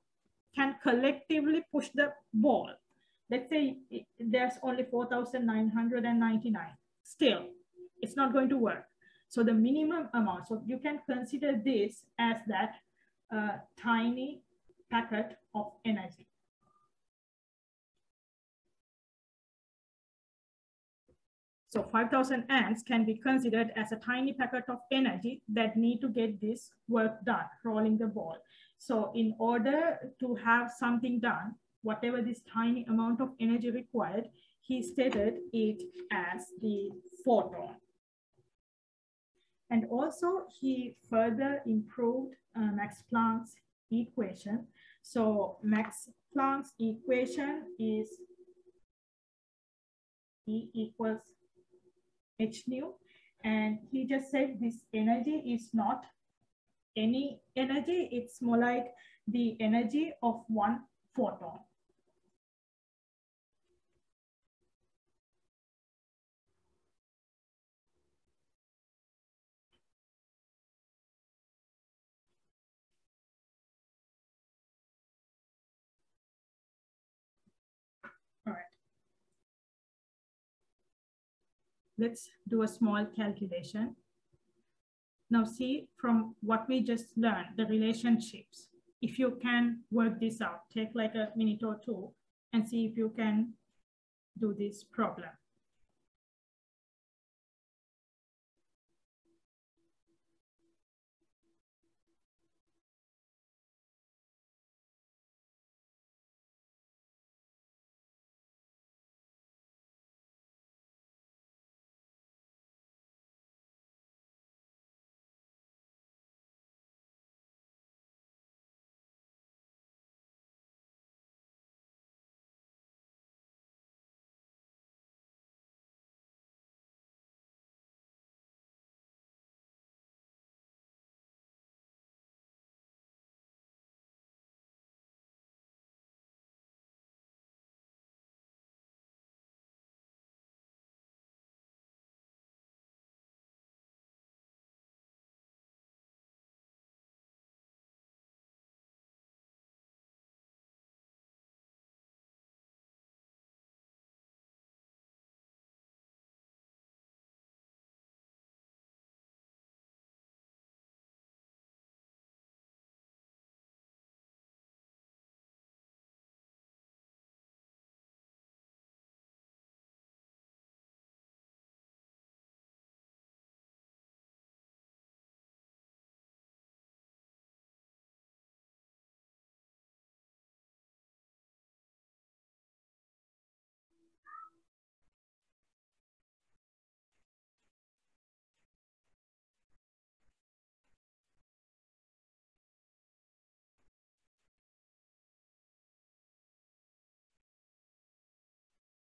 can collectively push the ball. Let's say there's only 4,999. Still, it's not going to work. So the minimum amount, so you can consider this as that tiny packet of energy. So 5,000 ants can be considered as a tiny packet of energy that need to get this work done, rolling the ball. So in order to have something done, whatever this tiny amount of energy required, he stated it as the photon. And also he further improved Max Planck's equation. So Max Planck's equation is E equals h nu, and he just said this energy is not any energy, it's more like the energy of one photon. All right. Let's do a small calculation. Now see, from what we just learned, the relationships, if you can work this out, take like a minute or two and see if you can do this problem.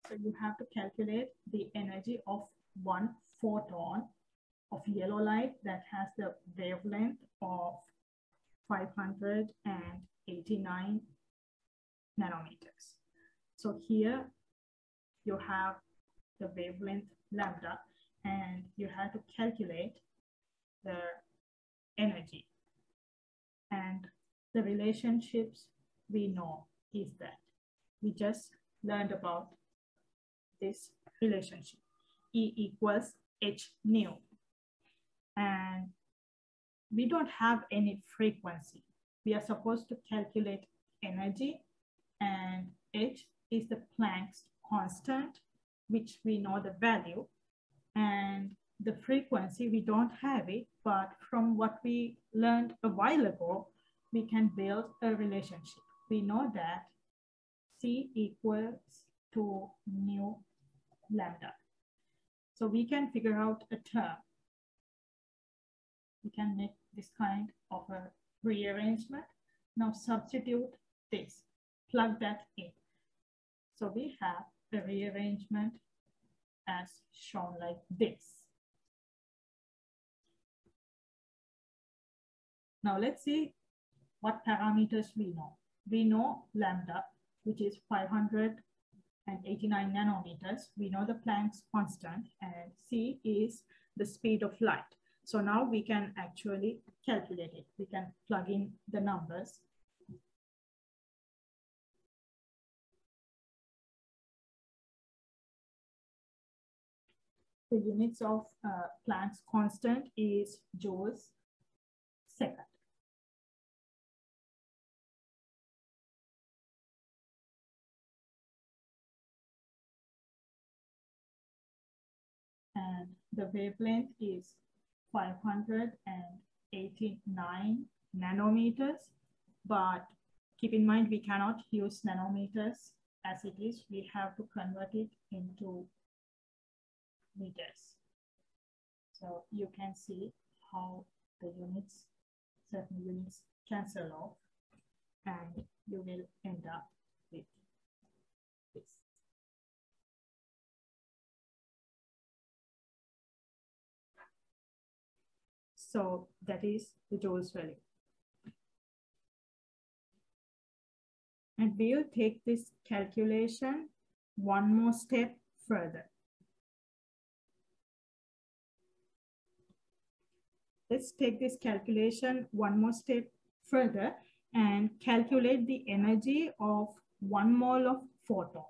So you have to calculate the energy of one photon of yellow light that has the wavelength of 589 nanometers. So here you have the wavelength lambda, and you have to calculate the energy. And the relationships we know is that we just learned about this relationship. E equals h nu. And we don't have any frequency. We are supposed to calculate energy, and h is the Planck's constant, which we know the value, and the frequency, we don't have it, but from what we learned a while ago, we can build a relationship. We know that C equals to nu lambda. So we can figure out a term. We can make this kind of a rearrangement. Now substitute this, plug that in. So we have the rearrangement as shown like this. Now let's see what parameters we know. We know lambda, which is 589 nanometers. We know the Planck's constant, and c is the speed of light. So now we can actually calculate it. We can plug in the numbers. The units of Planck's constant is joules second. And the wavelength is 589 nanometers, but keep in mind we cannot use nanometers as it is. We have to convert it into meters. So you can see how the units, certain units cancel off, and you will end up with this. So that is the joules value. And we'll take this calculation one more step further. Let's take this calculation one more step further and calculate the energy of 1 mole of photon.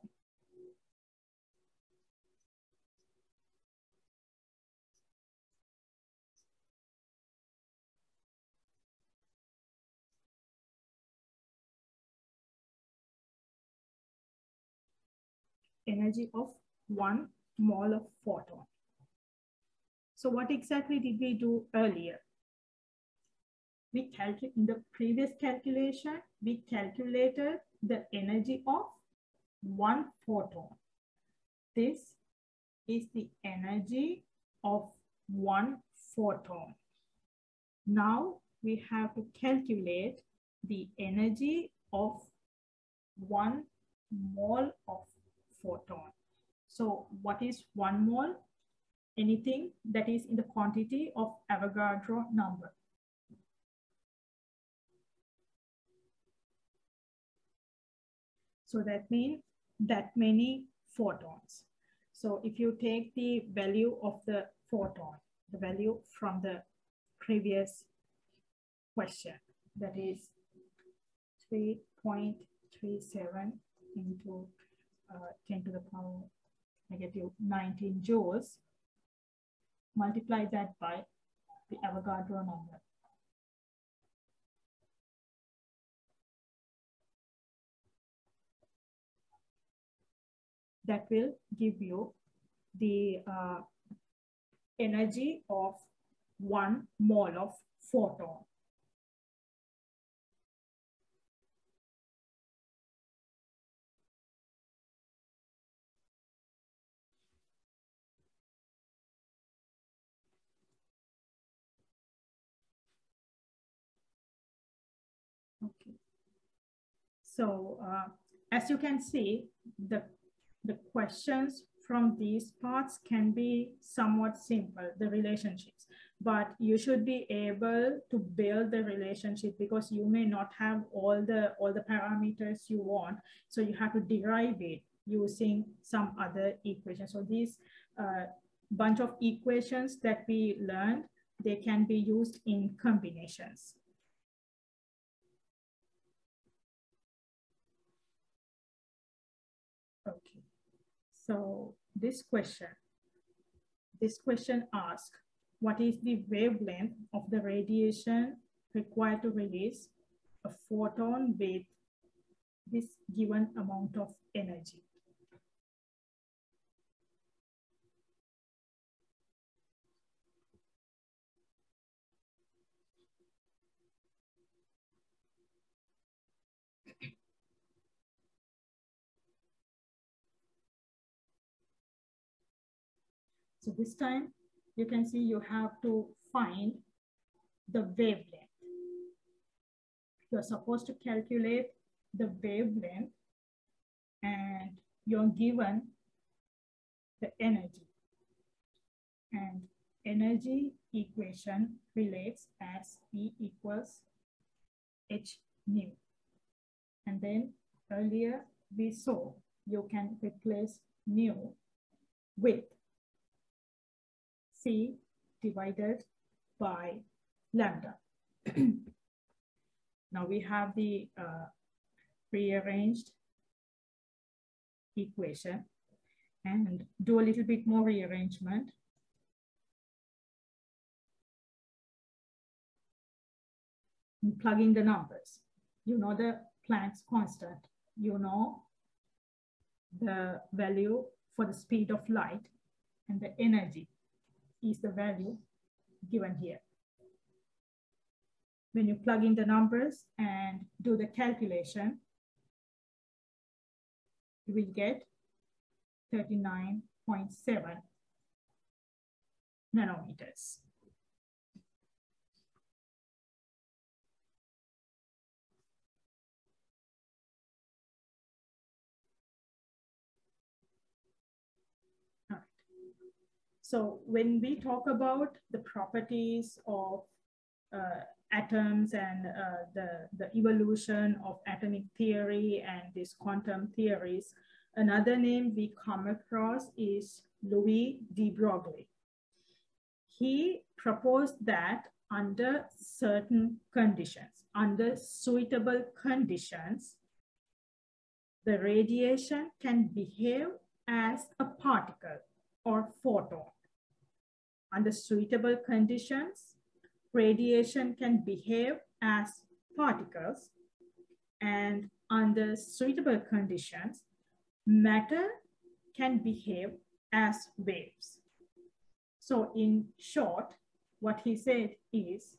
Energy of 1 mole of photon. So what exactly did we do earlier? In the previous calculation, we calculated the energy of 1 photon. This is the energy of 1 photon. Now we have to calculate the energy of 1 mole of photon. So what is 1 mole? Anything that is in the quantity of Avogadro number. So that means that many photons. So if you take the value of the photon, the value from the previous question, that is 3.37 into 10 to the power -19 joules, multiply that by the Avogadro number. That will give you the energy of 1 mole of photon. Okay. So as you can see, the questions from these parts can be somewhat simple, the relationships, but you should be able to build the relationship because you may not have all the parameters you want. So you have to derive it using some other equations. So these bunch of equations that we learned, they can be used in combinations. Okay, so this question asks, what is the wavelength of the radiation required to release a photon with this given amount of energy? So this time you can see you have to find the wavelength. you're supposed to calculate the wavelength and you're given the energy. And energy equation relates as E equals h nu. And then earlier we saw you can replace nu with C divided by lambda. Now we have the rearranged equation and do a little bit more rearrangement. And plug in the numbers. You know the Planck's constant. You know the value for the speed of light, and the energy is the value given here. When you plug in the numbers and do the calculation, you will get 39.7 nanometers. All right. So when we talk about the properties of atoms and the evolution of atomic theory and these quantum theories, another name we come across is Louis de Broglie. He proposed that under certain conditions, under suitable conditions, the radiation can behave as a particle or photon. Under suitable conditions, radiation can behave as particles, and under suitable conditions, matter can behave as waves. So in short, what he said is,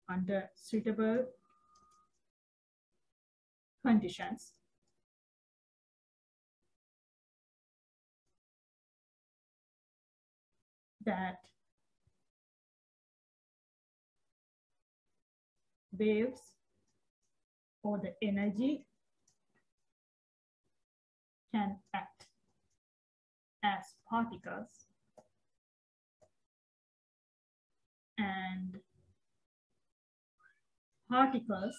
under suitable conditions, that waves or the energy can act as particles, and particles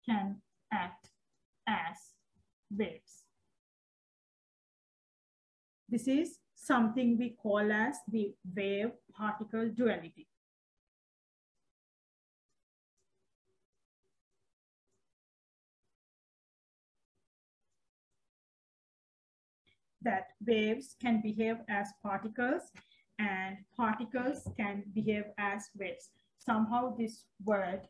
can act as waves. This is something we call as the wave-particle duality. That waves can behave as particles and particles can behave as waves. Somehow this word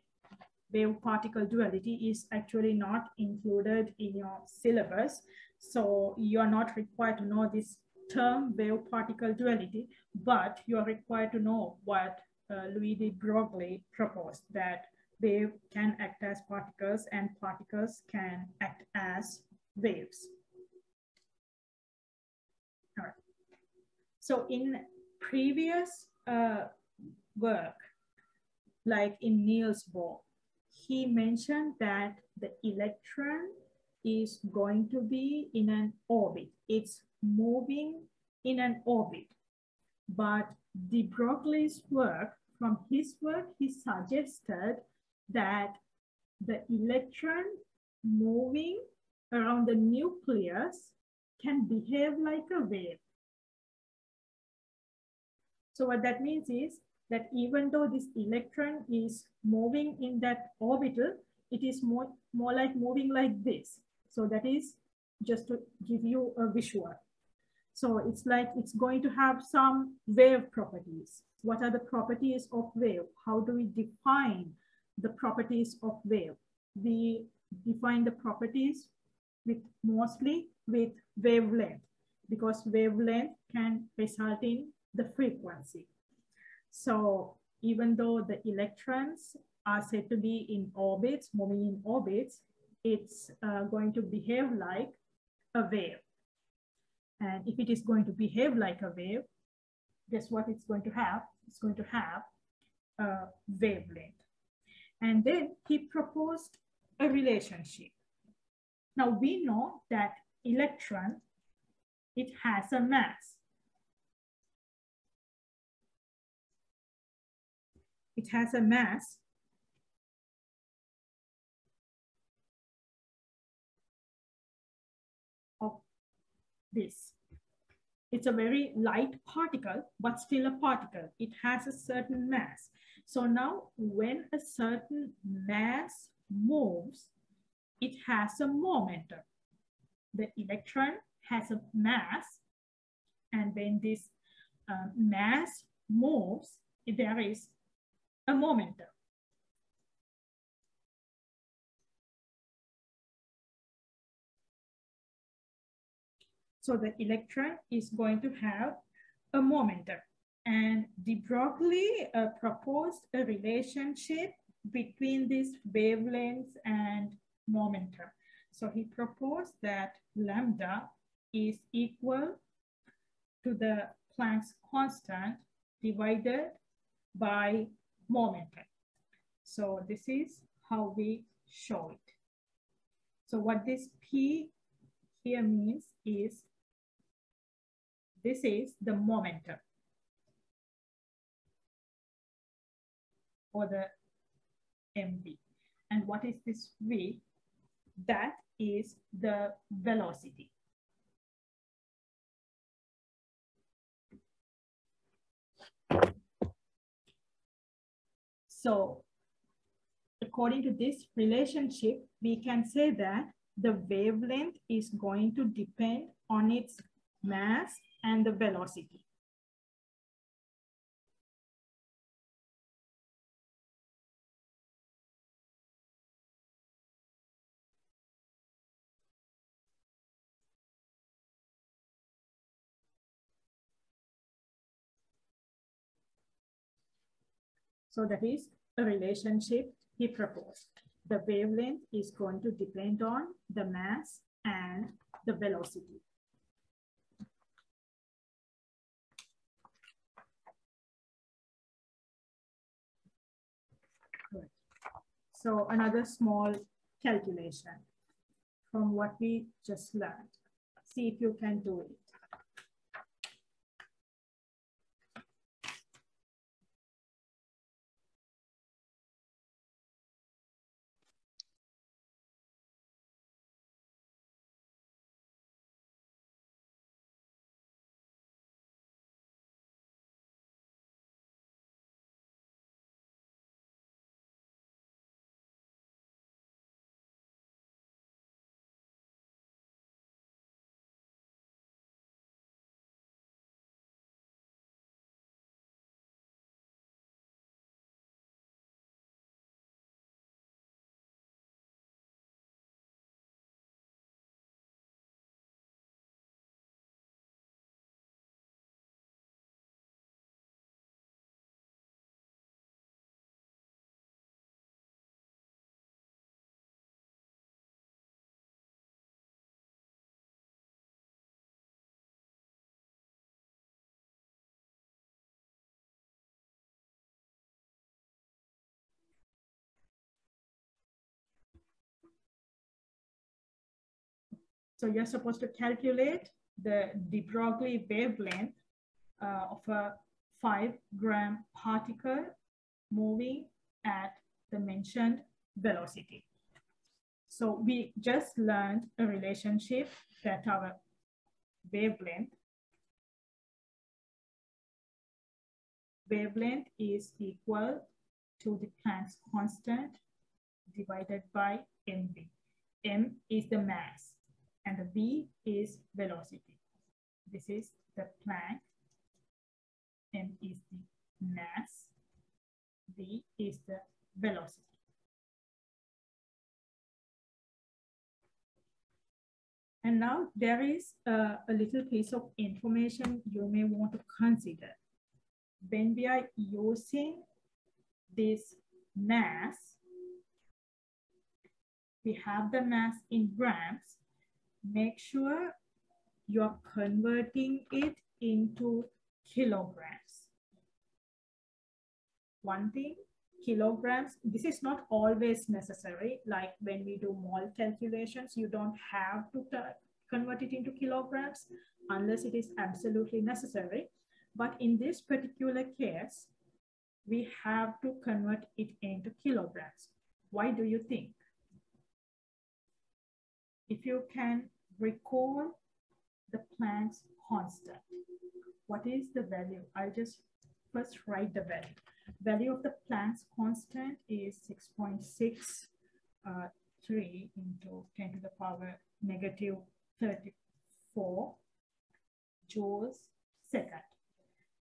wave-particle duality is actually not included in your syllabus. So you're not required to know this term wave-particle duality, but you're required to know what Louis de Broglie proposed, that wave can act as particles and particles can act as waves. All right. So in previous work, like in Niels Bohr, he mentioned that the electron is going to be in an orbit. It's moving in an orbit. But de Broglie's work, from his work, he suggested that the electron moving around the nucleus can behave like a wave. So what that means is that even though this electron is moving in that orbital, it is more like moving like this. So that is just to give you a visual. So it's like it's going to have some wave properties. What are the properties of wave? How do we define the properties of wave? We define the properties mostly with wavelength, because wavelength can result in the frequency. So even though the electrons are said to be in orbits, moving in orbits, it's going to behave like a wave. And if it is going to behave like a wave, guess what it's going to have? It's going to have wavelength. And then he proposed a relationship. Now we know that electron, it has a mass. It has a mass of this. It's a very light particle, but still a particle. It has a certain mass. So now when a certain mass moves, it has a momentum. The electron has a mass, and when this mass moves, there is a momentum. So the electron is going to have a momentum. And de Broglie proposed a relationship between these wavelengths and momentum. So he proposed that lambda is equal to the Planck's constant divided by momentum. So this is how we show it. So what this P here means is this is the momentum, or the mv. And what is this v? That is the velocity. So according to this relationship, we can say that the wavelength is going to depend on its mass and the velocity. So that is a relationship he proposed. The wavelength is going to depend on the mass and the velocity. Good. So another small calculation from what we just learned. See if you can do it. So you're supposed to calculate the de Broglie wavelength of a 5-gram particle moving at the mentioned velocity. So we just learned a relationship that our wavelength is equal to the Planck's constant divided by mv. M is the mass and the v is velocity. This is the Planck. M is the mass, v is the velocity. And now there is a little piece of information you may want to consider. When we are using this mass, we have the mass in grams. Make sure you're converting it into kilograms. one thing, kilograms, this is not always necessary. Like when we do mole calculations, you don't have to convert it into kilograms unless it is absolutely necessary. But in this particular case, we have to convert it into kilograms. Why do you think? If you can recall the Planck's constant, what is the value? I'll just first write the value. Value of the Planck's constant is 6.63 into 10 to the power negative 34 joules second.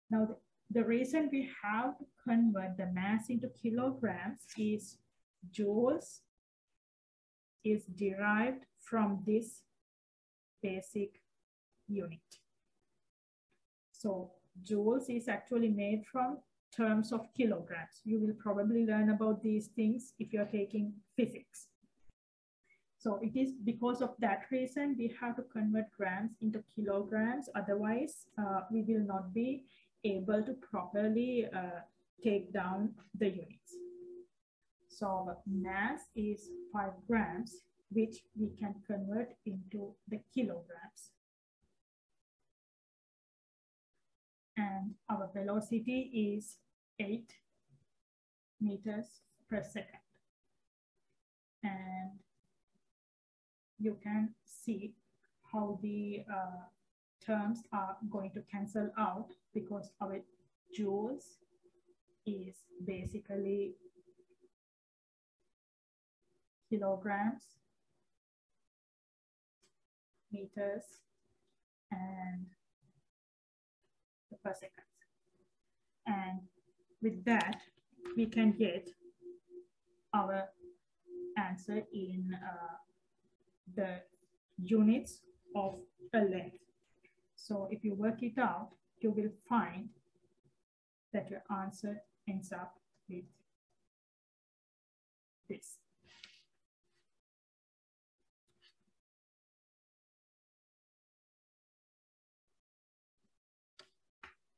Now, the reason we have to convert the mass into kilograms is joules is derived from this basic unit. So joules is actually made from terms of kilograms. You will probably learn about these things if you're taking physics. So it is because of that reason we have to convert grams into kilograms. Otherwise, we will not be able to properly take down the units. So mass is 5 grams, which we can convert into the kilograms. And our velocity is 8 meters per second. And you can see how the terms are going to cancel out because our joules is basically kilograms, meters, and per second. And with that, we can get our answer in the units of a length. So if you work it out, you will find that your answer ends up with this.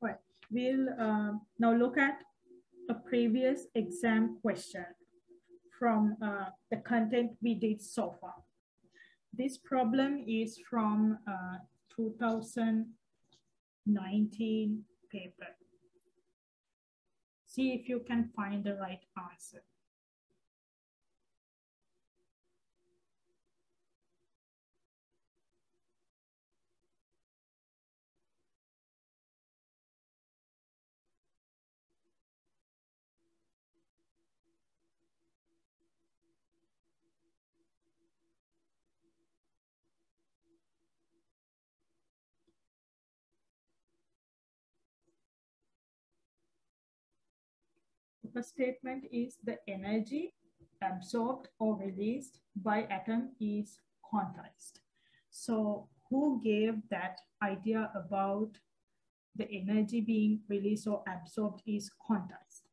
Right. We'll now look at a previous exam question from the content we did so far. This problem is from 2019 paper. See if you can find the right answer. The first statement is the energy absorbed or released by atom is quantized. So who gave that idea about the energy being released or absorbed is quantized?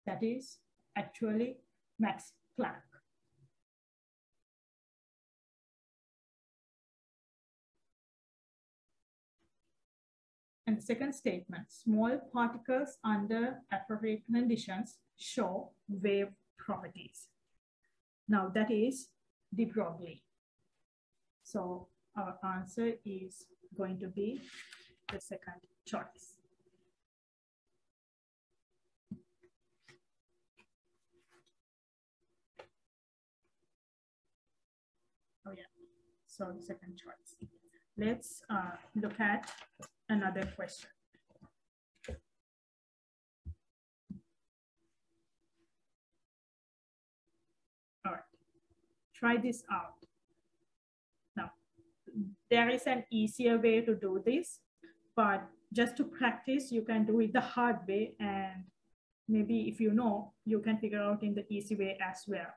That is actually Max Planck. And the second statement, small particles under appropriate conditions show wave properties. Now that is de Broglie. So our answer is going to be the second choice. Oh yeah, so the second choice. Let's look at another question. All right, try this out. Now, there is an easier way to do this, but just to practice, you can do it the hard way, and maybe if you know, you can figure out in the easy way as well.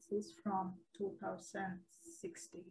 This is from 2016.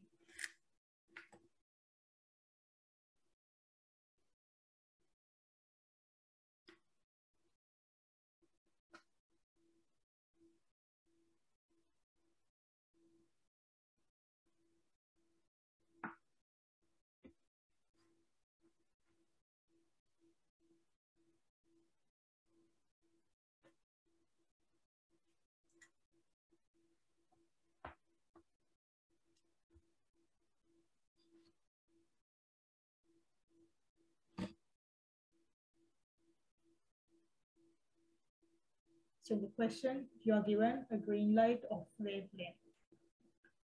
So in the question, you are given a green light of wavelength.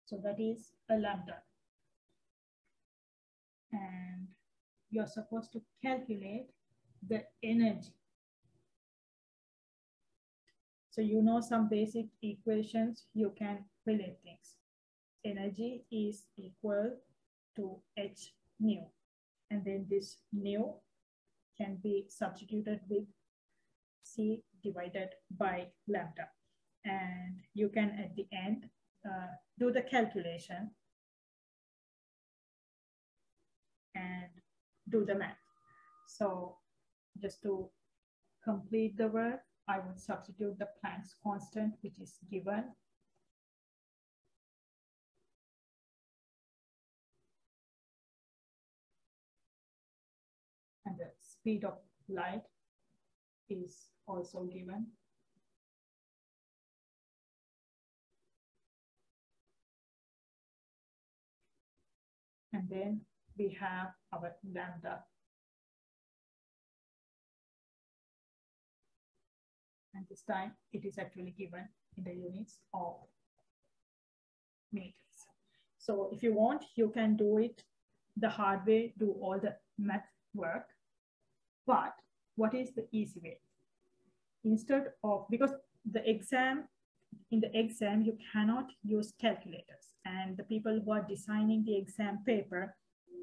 So that is a lambda. And you're supposed to calculate the energy. So you know some basic equations, you can relate things. Energy is equal to h nu. And then this nu can be substituted with C divided by lambda. And you can at the end do the calculation and do the math. So just to complete the work, I would substitute the Planck's constant, which is given. And the speed of light is also given. And then we have our lambda. And this time it is actually given in the units of meters. So if you want, you can do it the hard way, do all the math work. But what is the easy way? Instead of, because in the exam, you cannot use calculators. And the people who are designing the exam paper,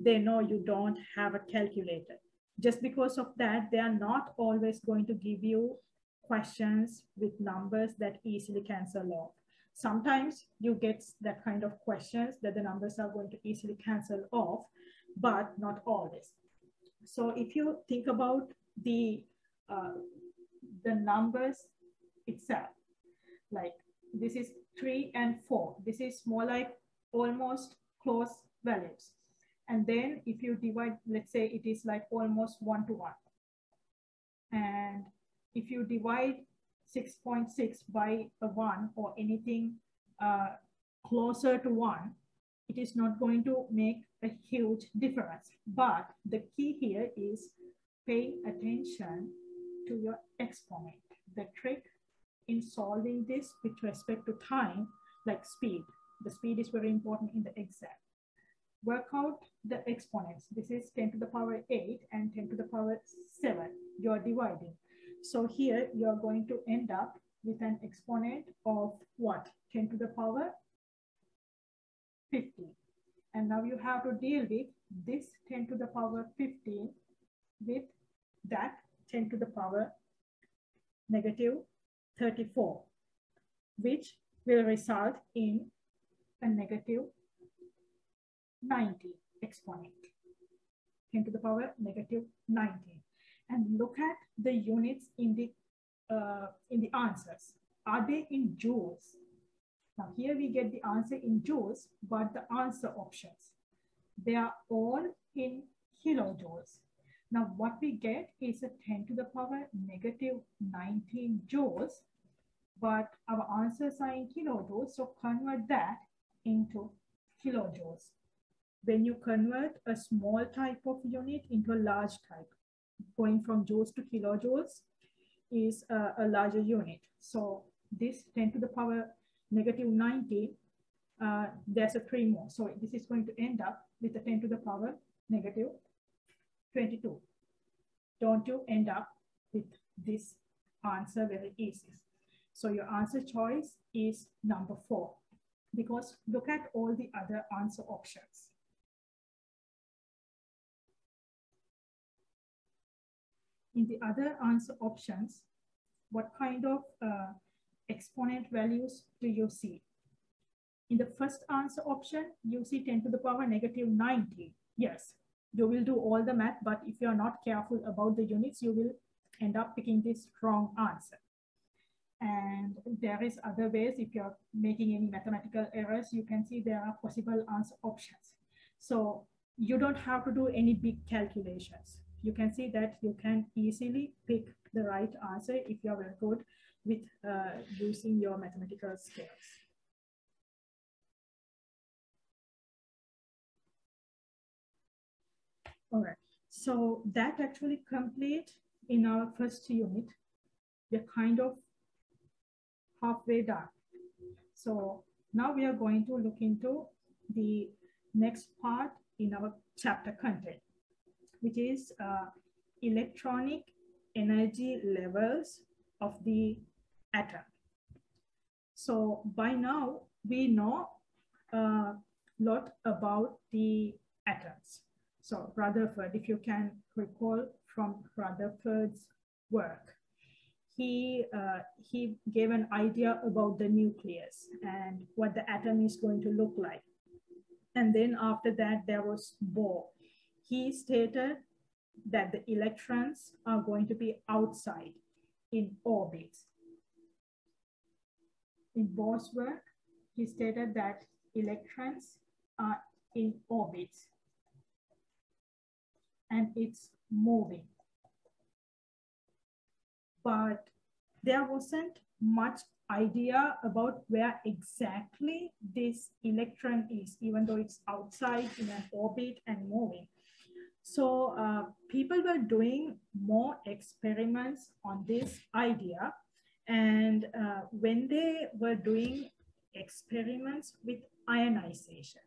they know you don't have a calculator. Just because of that, they are not always going to give you questions with numbers that easily cancel off. Sometimes you get that kind of questions that the numbers are going to easily cancel off, but not always. So if you think about the numbers itself, like this is 3 and 4. This is more like almost close values. And then if you divide, let's say it is like almost 1 to 1. And if you divide 6.6 by a 1 or anything closer to 1, it is not going to make a huge difference. But the key here is pay attention to your exponent. The trick in solving this with respect to time, like speed, the speed is very important in the exam. Work out the exponents. This is 10 to the power 8 and 10 to the power 7. You're dividing. So here you're going to end up with an exponent of what? 10 to the power 15. And now you have to deal with this 10 to the power 15 with that 10 to the power negative 34, which will result in a negative 90 exponent, 10 to the power negative 90. And look at the units in the answers. Are they in joules? Now here we get the answer in joules, but the answer options, they are all in kilojoules. Now what we get is a 10 to the power negative 19 joules, but our answers are in kilojoules, so convert that into kilojoules. When you convert a small type of unit into a large type, going from joules to kilojoules is a larger unit. So this 10 to the power negative 90, there's a 3 more. So this is going to end up with a 10 to the power negative 22. Don't you end up with this answer very easy. So your answer choice is number 4, because look at all the other answer options. In the other answer options, what kind of exponent values do you see? In the first answer option, you see 10 to the power negative 90. Yes, you will do all the math, but if you're not careful about the units, you will end up picking this wrong answer. And there is other ways. If you're making any mathematical errors, you can see there are possible answer options. So you don't have to do any big calculations. You can see that you can easily pick the right answer if you're very good with using your mathematical skills. All right, so that actually complete in our first unit. We're kind of halfway done. So now we are going to look into the next part in our chapter content, which is electronic energy levels of the atom. So by now we know a lot about the atoms. So Rutherford, if you can recall from Rutherford's work, he gave an idea about the nucleus and what the atom is going to look like. And then after that, there was Bohr. He stated that the electrons are going to be outside in orbits. In Bohr's work, he stated that electrons are in orbits and it's moving. But there wasn't much idea about where exactly this electron is, even though it's outside in an orbit and moving. So people were doing more experiments on this idea. And when they were doing experiments with ionization,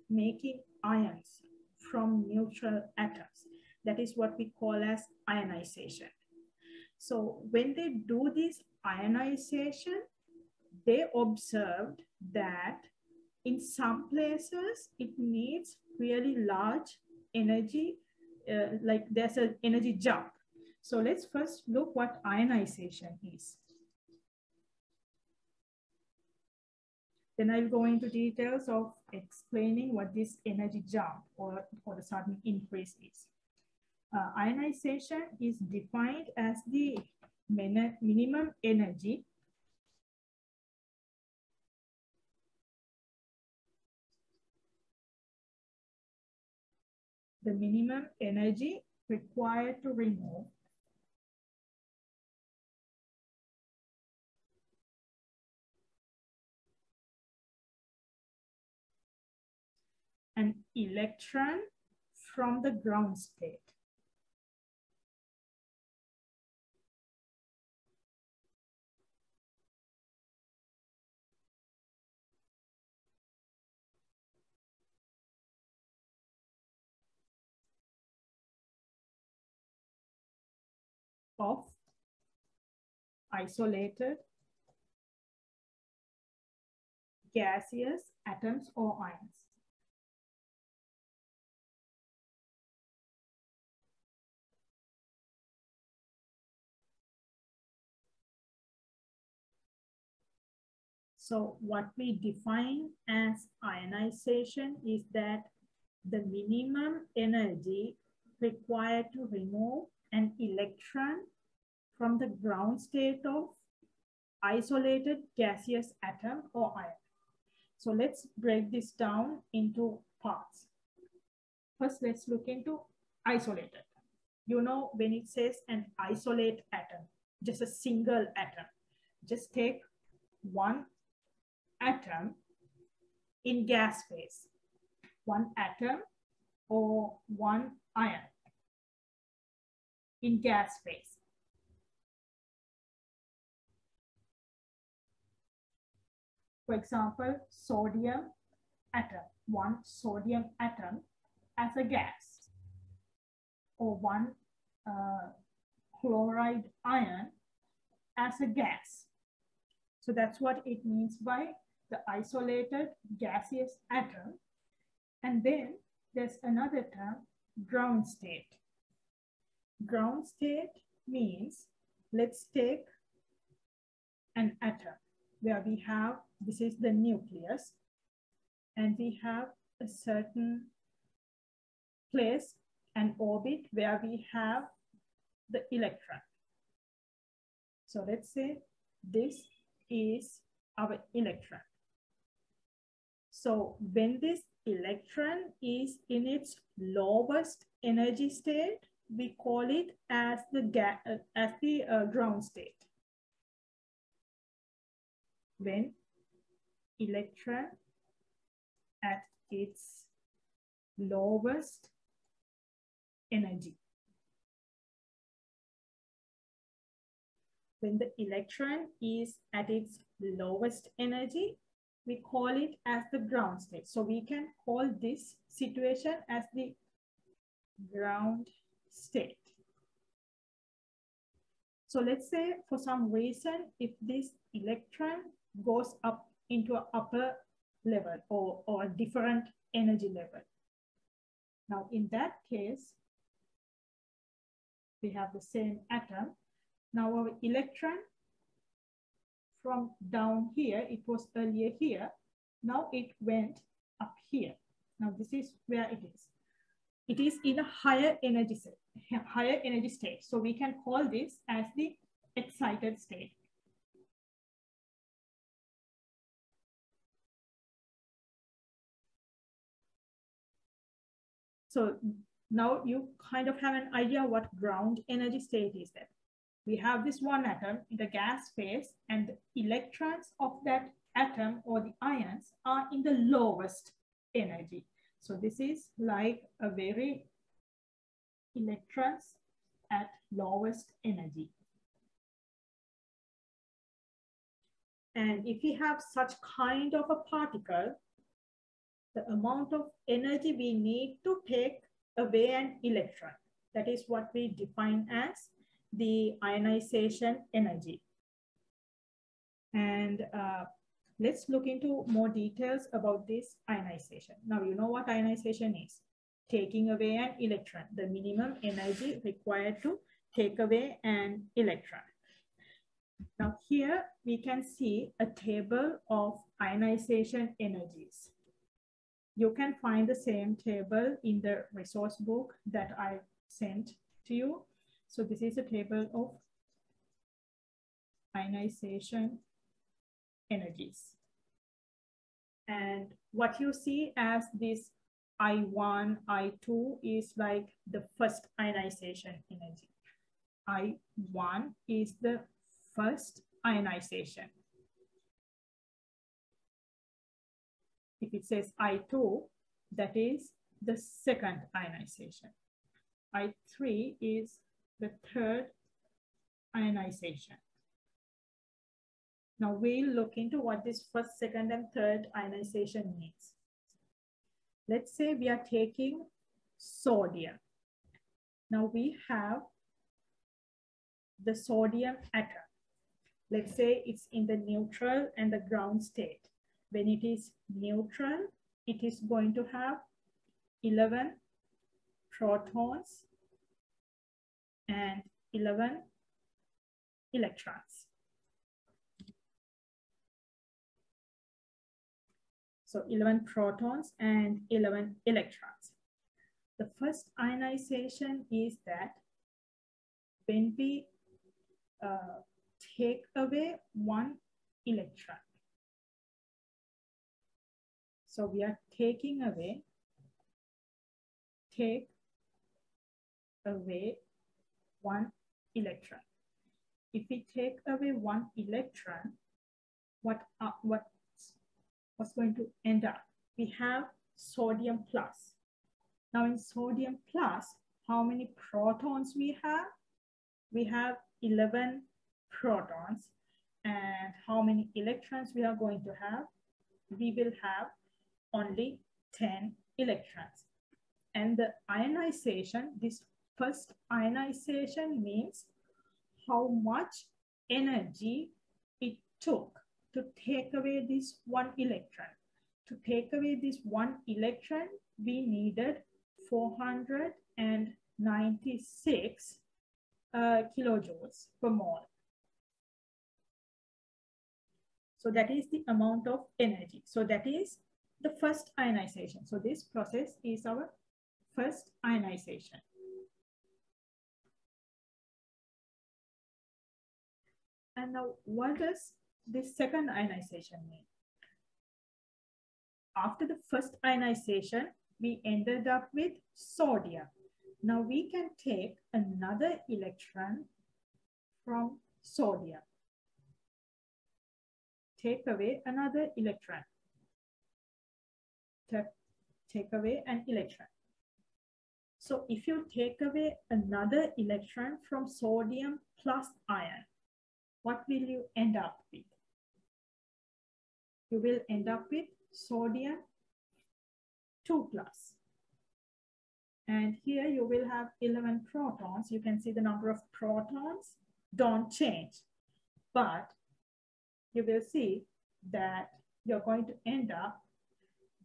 making ions from neutral atoms, that is what we call as ionization. So when they do this ionization, they observed that in some places it needs really large energy, like there's an energy jump. So let's first look what ionization is. Then I'll go into details of explaining what this energy jump or the sudden increase is. Ionization is defined as the minimum energy required to remove an electron from the ground state. Of isolated gaseous atoms or ions. So what we define as ionization is that the minimum energy required to remove an electron from the ground state of isolated gaseous atom or ion. So let's break this down into parts. First, let's look into isolated. You know, when it says an isolate atom, just a single atom, just take one atom in gas phase, one atom or one ion in gas phase. For example, sodium atom, one sodium atom as a gas, or one chloride ion as a gas. So that's what it means by the isolated gaseous atom. And then there's another term, ground state. Ground state means, let's take an atom where we have, this is the nucleus, and we have a certain place and orbit where we have the electron. So let's say this is our electron. So when this electron is in its lowest energy state, we call it as the ground state. When electron at its lowest energy. When the electron is at its lowest energy, we call it as the ground state. So we can call this situation as the ground state. So let's say for some reason, if this electron goes up into an upper level or a different energy level. Now in that case, we have the same atom. Now our electron from down here, it was earlier here. Now it went up here. Now this is where it is. It is in a higher energy state. So we can call this as the excited state. So now you kind of have an idea what ground energy state is that. We have this one atom in the gas phase, and the electrons of that atom or the ions are in the lowest energy. So this is like a very electrons at lowest energy. And if we have such kind of a particle, the amount of energy we need to take away an electron, that is what we define as the ionization energy. And let's look into more details about this ionization. Now, you know what ionization is. Taking away an electron, the minimum energy required to take away an electron. Now here we can see a table of ionization energies. You can find the same table in the resource book that I sent to you. So this is a table of ionization energies. And what you see as this I1, I2 is like the first ionization energy. I1 is the first ionization. If it says I2, that is the second ionization. I3 is the third ionization. Now we'll look into what this first, second, and third ionization means. Let's say we are taking sodium. Now we have the sodium atom. Let's say it's in the neutral and the ground state. When it is neutral, it is going to have 11 protons and 11 electrons. So 11 protons and 11 electrons. The first ionization is that when we take away one electron. So we are taking away, take away one electron. If we take away one electron, what's going to end up? We have sodium plus. Now in sodium plus, how many protons we have? We have 11 protons. And how many electrons we are going to have? We will have only 10 electrons. And the ionization, this first ionization means how much energy it took to take away this one electron. To take away this one electron, we needed 496 kilojoules per mole. So that is the amount of energy. So that is the first ionization. So this process is our first ionization. And now what does this second ionization mean? After the first ionization, we ended up with sodium. Now we can take another electron from sodium. Take away another electron. Take away an electron. So if you take away another electron from sodium plus ion, what will you end up with? You will end up with sodium 2 plus. And here you will have 11 protons. You can see the number of protons don't change, but you will see that you're going to end up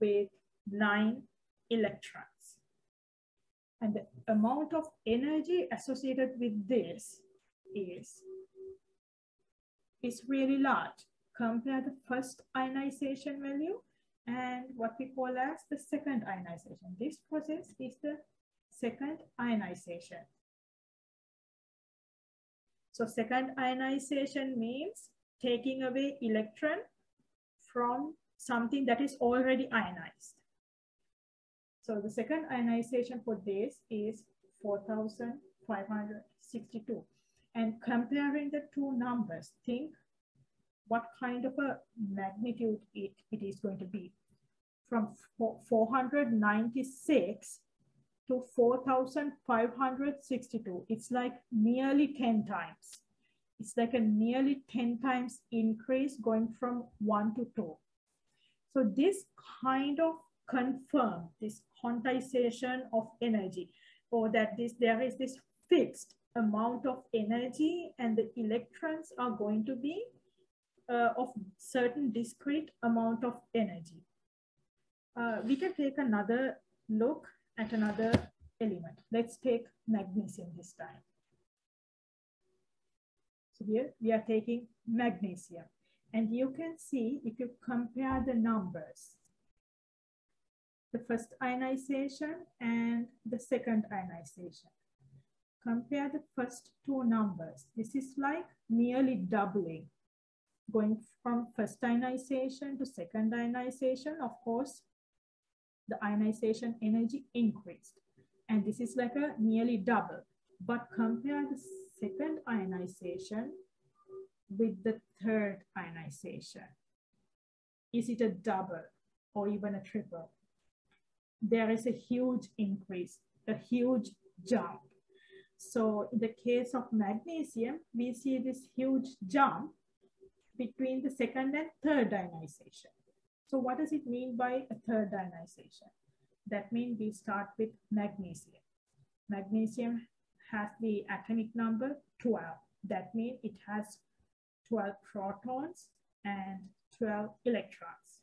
with 9 electrons. And the amount of energy associated with this is really large. Compare the first ionization value and what we call as the second ionization. This process is the second ionization. So second ionization means taking away electron from something that is already ionized. So the second ionization for this is 4,562. And comparing the two numbers, think what kind of a magnitude it is going to be. From 496 to 4,562. It's like nearly 10 times. It's like a nearly 10 times increase going from 1 to 2. So this kind of confirm this quantization of energy, or that there is this fixed amount of energy and the electrons are going to be of certain discrete amount of energy. We can take another look at another element. Let's take magnesium this time. So here we are taking magnesium, and you can see if you compare the numbers, the first ionization and the second ionization. Compare the first two numbers. This is like nearly doubling. Going from first ionization to second ionization, of course, the ionization energy increased. And this is like a nearly double. But compare the second ionization with the third ionization. Is it a double or even a triple? There is a huge increase, a huge jump. So in the case of magnesium, we see this huge jump between the second and third ionization. So what does it mean by a third ionization? That means we start with magnesium. Magnesium has the atomic number 12. That means it has 12 protons and 12 electrons.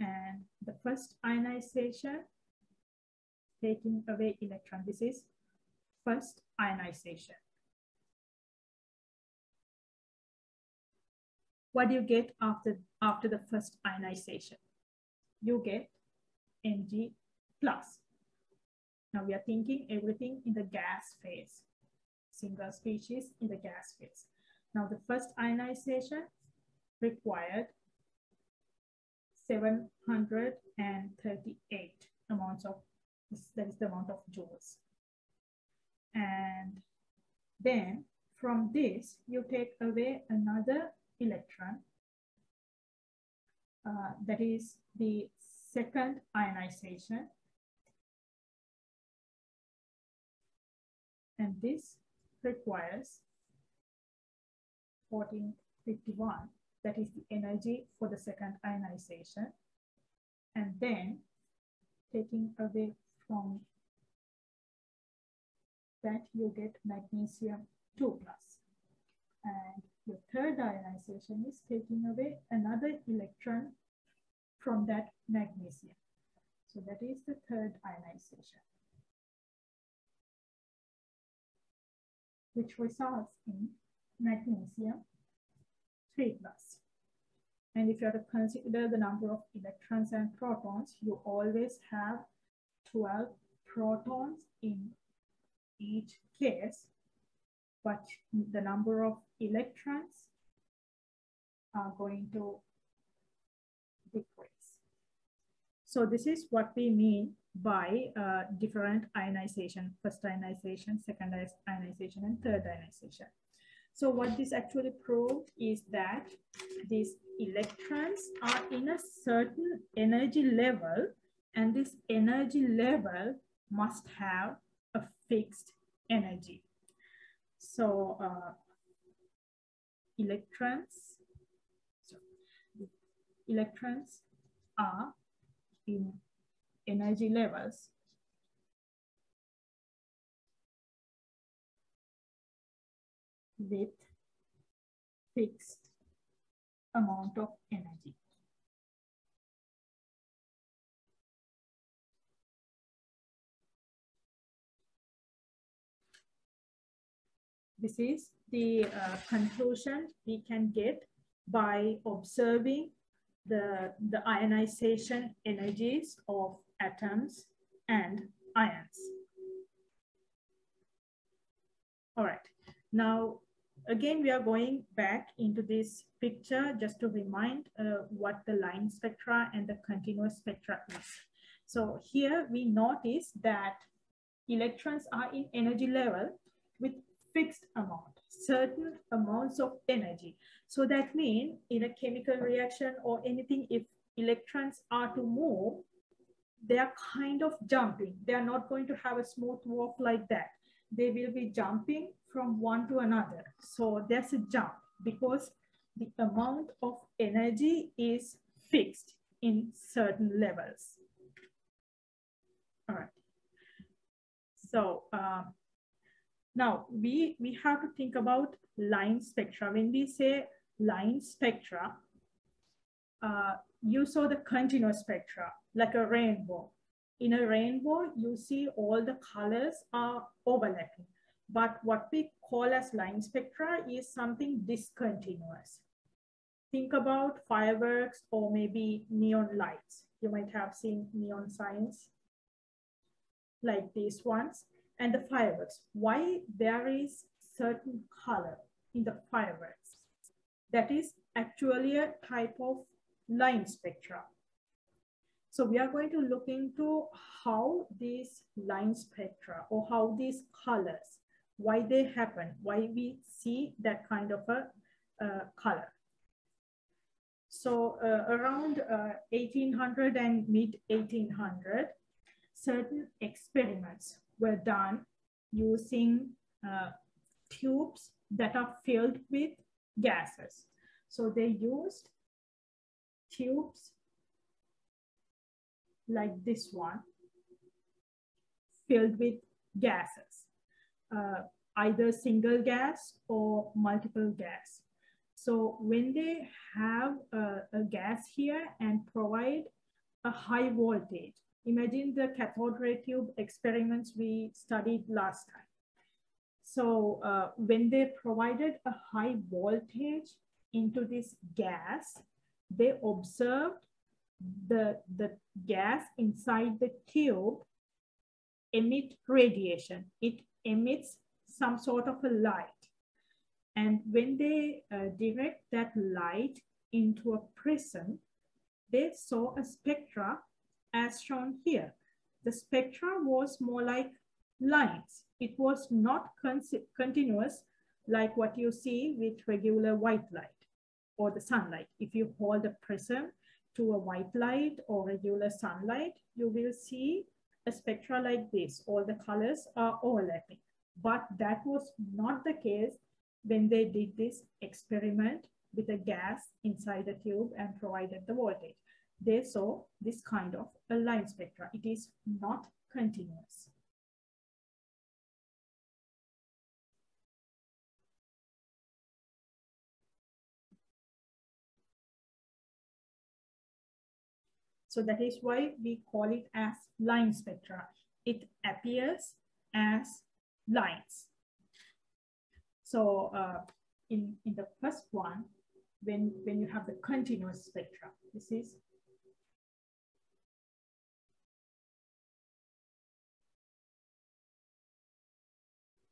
And the first ionization, taking away electron. This is first ionization. What do you get after the first ionization? You get Mg plus. Now we are thinking everything in the gas phase, single species in the gas phase. Now the first ionization required 738 amounts of, that is the amount of joules. And then from this, you take away another electron. That is the second ionization. And this requires 1451. That is the energy for the second ionization. And then taking away from that, you get magnesium 2 plus. And the third ionization is taking away another electron from that magnesium. So that is the third ionization, which results in magnesium 3 plus. And if you have to consider the number of electrons and protons, you always have 12 protons in each case, but the number of electrons are going to decrease. So this is what we mean by different ionization: first ionization, second ionization, and third ionization. So what this actually proved is that these electrons are in a certain energy level, and this energy level must have a fixed energy. So electrons are in energy levels with fixed amount of energy. This is the conclusion we can get by observing the ionization energies of atoms and ions. All right, now again we are going back into this picture just to remind what the line spectra and the continuous spectra is. So here we notice that electrons are in energy level with fixed amount, certain amounts of energy. So that means in a chemical reaction or anything, if electrons are to move, they are kind of jumping. They are not going to have a smooth walk like that. They will be jumping from one to another. So there's a jump because the amount of energy is fixed in certain levels. All right. So now we have to think about line spectra. When we say line spectra, you saw the continuous spectra, like a rainbow. In a rainbow, you see all the colors are overlapping. But what we call as line spectra is something discontinuous. Think about fireworks or maybe neon lights. You might have seen neon signs like these ones. And the fireworks, why there is certain color in the fireworks? That is actually a type of line spectra. So we are going to look into how these line spectra or how these colors, why they happen, why we see that kind of a color. So around 1800 and mid 1800, certain experiments were done using tubes that are filled with gases. So they used tubes like this one, filled with gases, either single gas or multiple gas. So when they have a gas here and provide a high voltage, imagine the cathode ray tube experiments we studied last time. So when they provided a high voltage into this gas, they observed the gas inside the tube emit radiation. It emits some sort of a light. And when they direct that light into a prism, they saw a spectra as shown here. The spectra was more like lines. It was not continuous like what you see with regular white light or the sunlight. If you hold a prism to a white light or regular sunlight, you will see a spectra like this. All the colors are overlapping. But that was not the case when they did this experiment with a gas inside a tube and provided the voltage. They saw this kind of a line spectra. It is not continuous. So that is why we call it as line spectra. It appears as lines. So in the first one, when you have the continuous spectra. This is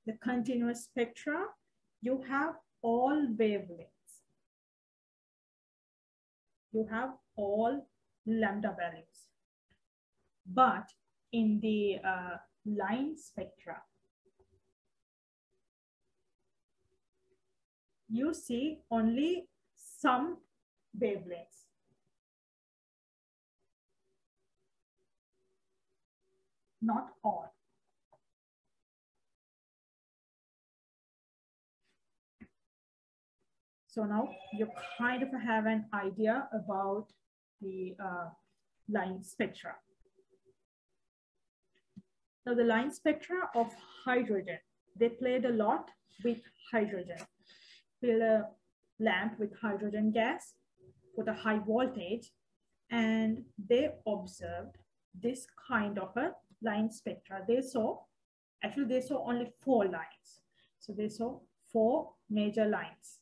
the continuous spectra. You have all wavelengths. You have all lambda values. But in the line spectra, you see only some wavelengths. Not all. So now you kind of have an idea about the line spectra. Now the line spectra of hydrogen, they played a lot with hydrogen. Fill a lamp with hydrogen gas, put a high voltage, and they observed this kind of a line spectra. They saw only 4 lines. So they saw 4 major lines.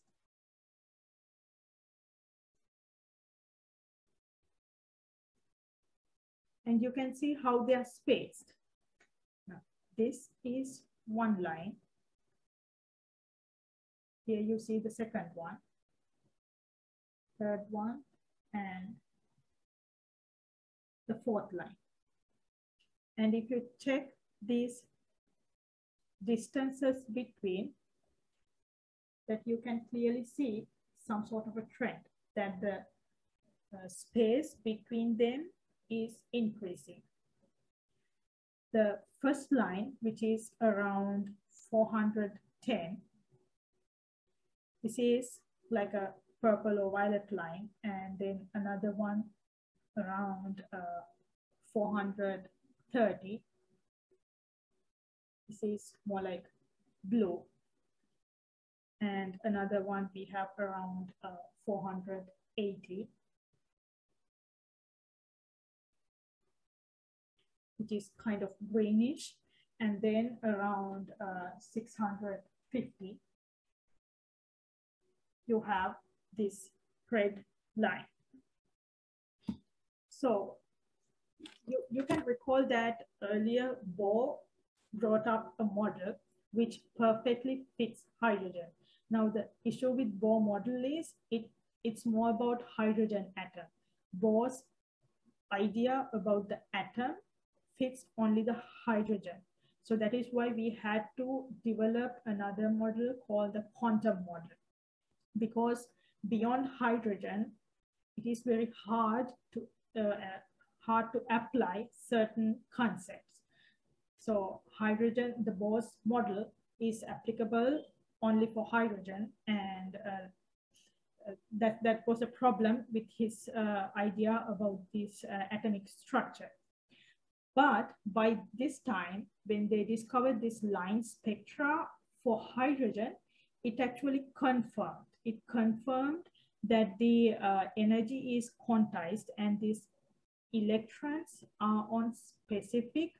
And you can see how they are spaced. Now, this is one line. Here you see the second one, third one, and the fourth line. And if you check these distances between, that you can clearly see some sort of a trend that the space between them is increasing. The first line, which is around 410, this is like a purple or violet line, and then another one around 430. This is more like blue. And another one we have around 480, which is kind of greenish, and then around 650, you have this red line. So you can recall that earlier Bohr brought up a model which perfectly fits hydrogen. Now the issue with Bohr model is it's more about hydrogen atom. Bohr's idea about the atom fits only the hydrogen. So that is why we had to develop another model called the quantum model. Because beyond hydrogen, it is very hard to apply certain concepts. So hydrogen, the Bohr's model is applicable only for hydrogen, and that was a problem with his idea about this atomic structure. But by this time, when they discovered this line spectra for hydrogen, it actually confirmed. It confirmed that the energy is quantized and these electrons are on specific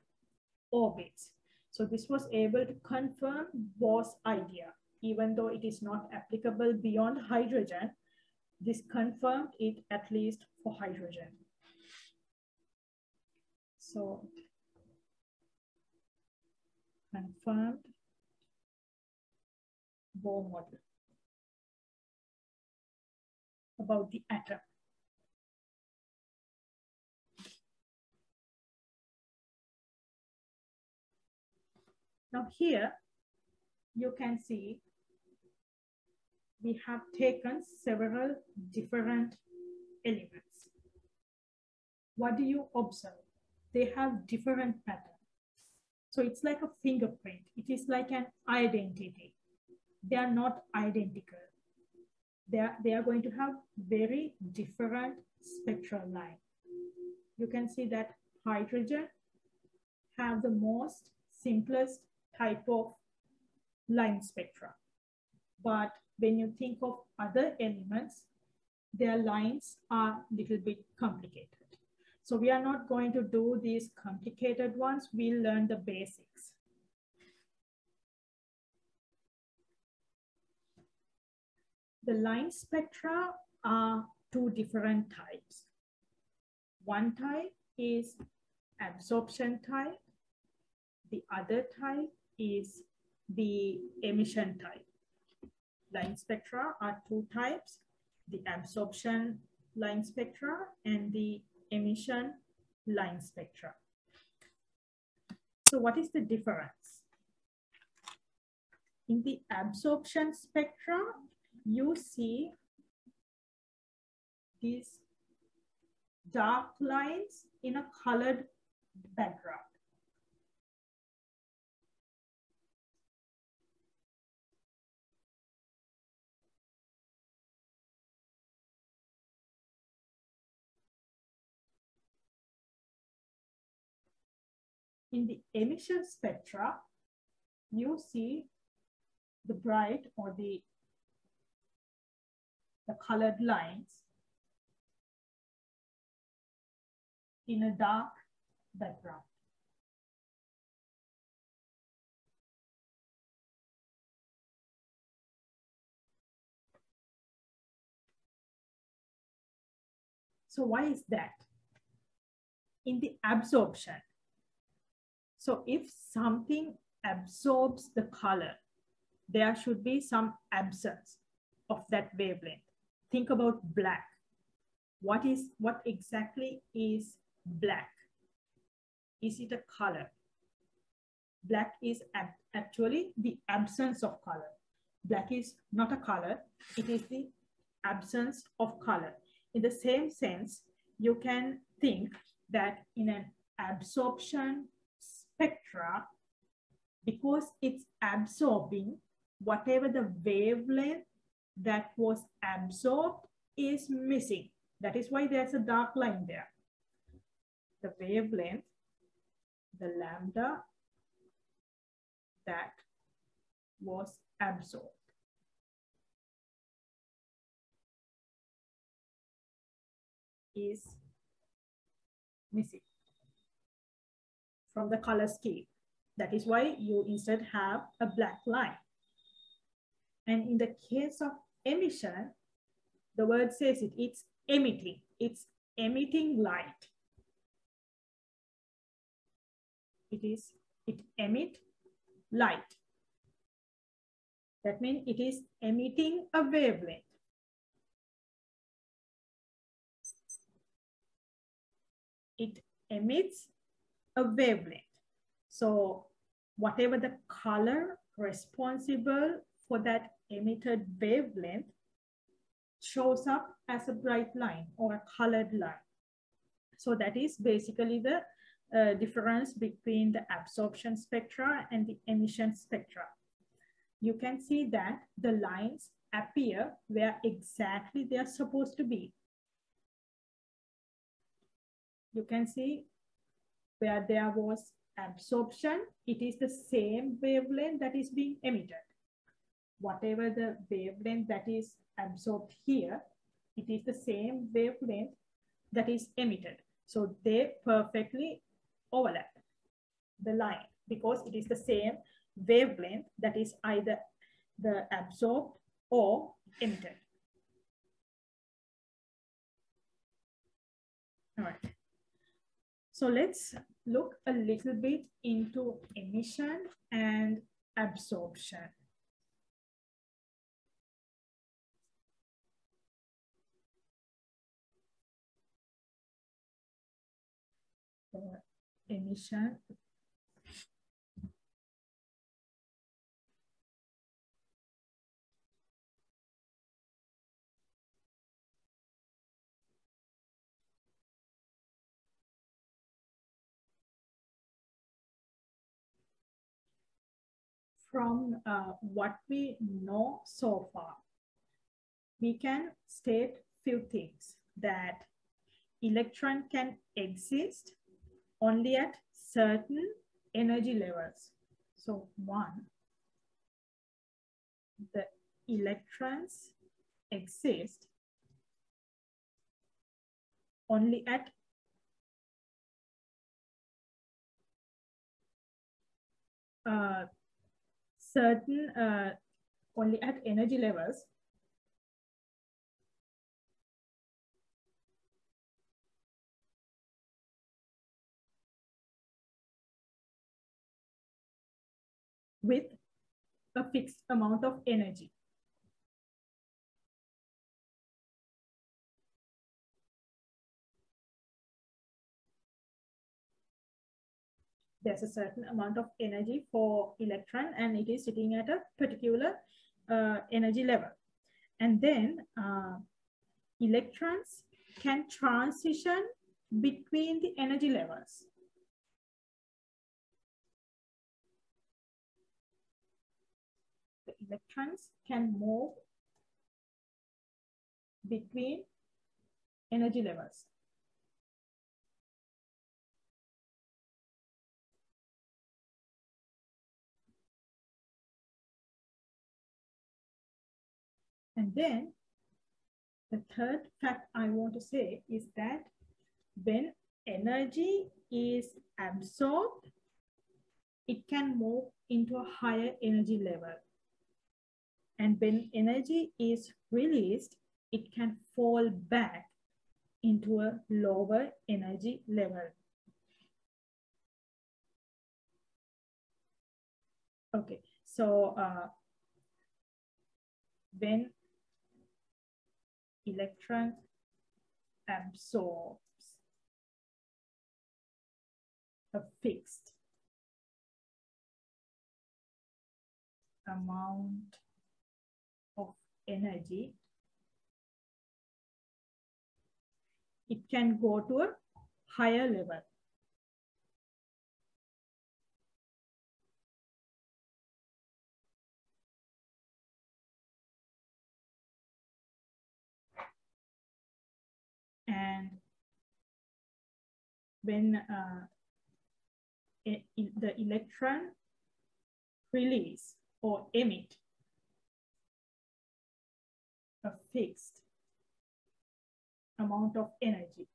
orbits. So this was able to confirm Bohr's idea. Even though it is not applicable beyond hydrogen, this confirmed it at least for hydrogen. So confirmed Bohr model about the atom. Now here you can see we have taken several different elements. What do you observe? They have different patterns. So it's like a fingerprint. It is like an identity. They are not identical. They are going to have very different spectral line. You can see that hydrogen have the most simplest type of line spectra. But when you think of other elements, their lines are a little bit complicated. So we are not going to do these complicated ones. We'll learn the basics. The line spectra are two different types. One type is absorption type. The other type is the emission type. Line spectra are two types, the absorption line spectra and the emission line spectra. So what is the difference? In the absorption spectra, you see these dark lines in a colored background. In the emission spectra, you see the bright or the colored lines in a dark background. So why is that? In the absorption, so if something absorbs the color, there should be some absence of that wavelength. Think about black. What exactly is black? Is it a color? Black is actually the absence of color. Black is not a color, it is the absence of color. In the same sense, you can think that in an absorption spectra, because it's absorbing, whatever the wavelength that was absorbed is missing. That is why there's a dark line there. The wavelength, the lambda that was absorbed. Is missing from the color scheme. That is why you instead have a black line. And in the case of emission, the word says it, it's emitting. It's emitting light. It emits light. That means it is emitting a wavelength. It emits a wavelength. So whatever the color responsible for that emitted wavelength shows up as a bright line or a colored line. So that is basically the difference between the absorption spectra and the emission spectra. You can see that the lines appear where exactly they are supposed to be. You can see where there was absorption, it is the same wavelength that is being emitted. Whatever the wavelength that is absorbed here, it is the same wavelength that is emitted. So they perfectly overlap the line because it is the same wavelength that is either the absorbed or emitted. All right. So let's look a little bit into emission and absorption. Emission from what we know so far, we can state few things: that electron can exist only at certain energy levels. So one, the electrons exist only at certain only at energy levels with a fixed amount of energy. There's a certain amount of energy for electron, and it is sitting at a particular energy level. And then electrons can transition between the energy levels. The electrons can move between energy levels. And then the third fact I want to say is that when energy is absorbed, it can move into a higher energy level. And when energy is released, it can fall back into a lower energy level. Okay, so when electron absorbs a fixed amount of energy, it can go to a higher level. And when the electron release or emit a fixed amount of energy,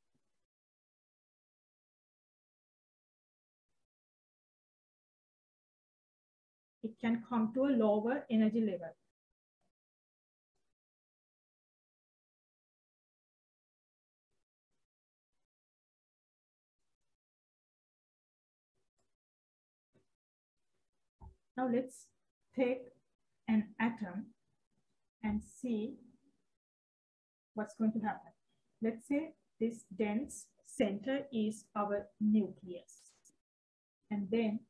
it can come to a lower energy level. Now let's take an atom and see what's going to happen. Let's say this dense center is our nucleus. And then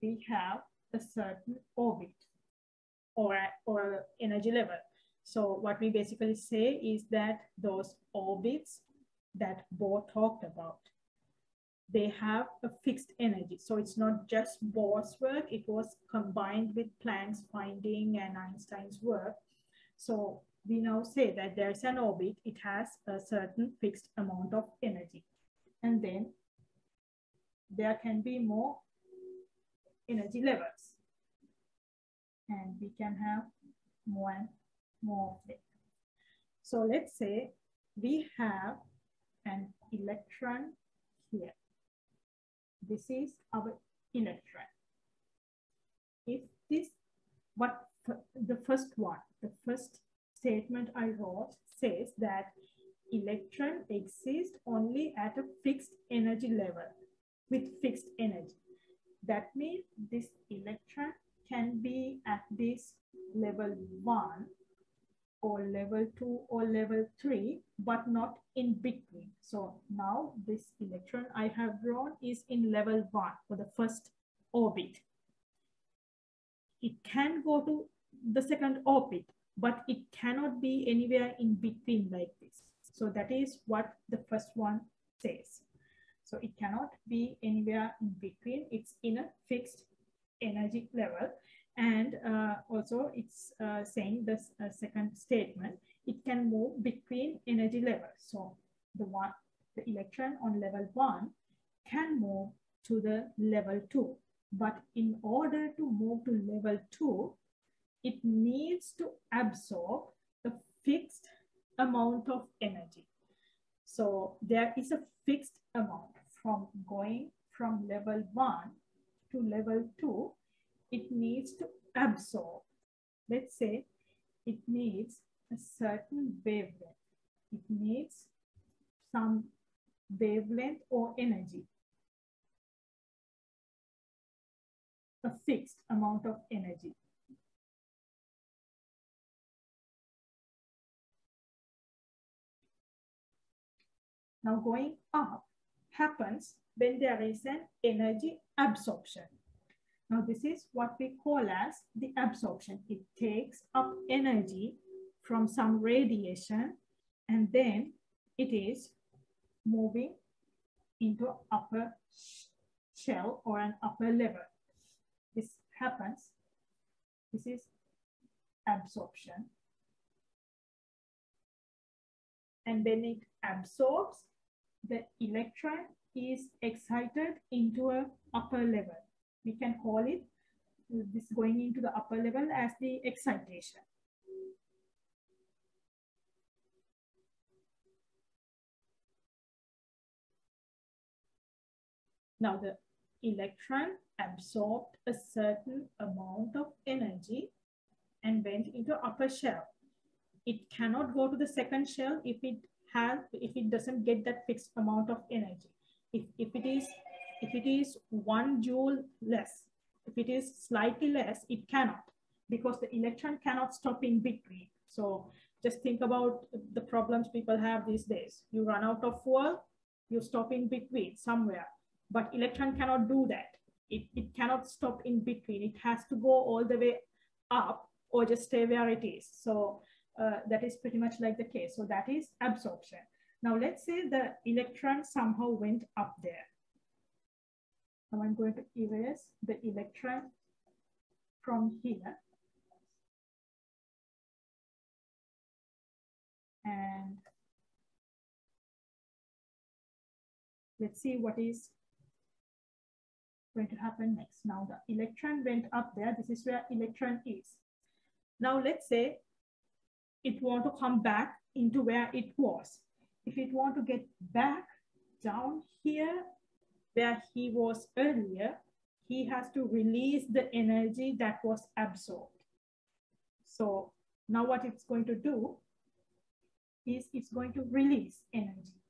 we have a certain orbit or energy level. So what we basically say is that those orbits that Bohr talked about, they have a fixed energy. So it's not just Bohr's work, it was combined with Planck's finding and Einstein's work. So we now say that there's an orbit, it has a certain fixed amount of energy. And then there can be more energy levels. And we can have more and more of it. So let's say we have an electron here. This is our electron. If this, the first statement I wrote says that electron exists only at a fixed energy level with fixed energy. That means this electron can be at this level 1 or level 2 or level 3, but not in between. So now this electron I have drawn is in level 1 for the first orbit. It can go to the second orbit, but it cannot be anywhere in between like this. So that is what the first one says. So it cannot be anywhere in between. It's in a fixed energy level. And also it's saying this second statement, it can move between energy levels. So the electron on level 1 can move to the level 2. But in order to move to level 2, it needs to absorb a fixed amount of energy. So there is a fixed amount from going from level 1 to level 2. It needs to absorb. Let's say it needs a certain wavelength. It needs some wavelength or energy. a fixed amount of energy. Now going up happens when there is an energy absorption. Now this is what we call as the absorption. It takes up energy from some radiation and then it is moving into upper shell or an upper level. This happens. This is absorption. And when it absorbs, the electron is excited into an upper level. We can call it this going into the upper level as the excitation. Now the electron absorbed a certain amount of energy and went into upper shell. It cannot go to the second shell if it doesn't get that fixed amount of energy. If it is 1 joule less, if it is slightly less, it cannot, because the electron cannot stop in between. So just think about the problems people have these days. You run out of fuel, you stop in between somewhere, but electron cannot do that. It cannot stop in between. It has to go all the way up or just stay where it is. So that is pretty much like the case. So that is absorption. Now let's say the electron somehow went up there. Now I'm going to erase the electron from here. And let's see what is going to happen next. Now the electron went up there. This is where electron is. Now let's say it want to come back into where it was. If it want to get back down here where he was earlier, he has to release the energy that was absorbed. So now what it's going to do is it's going to release energy.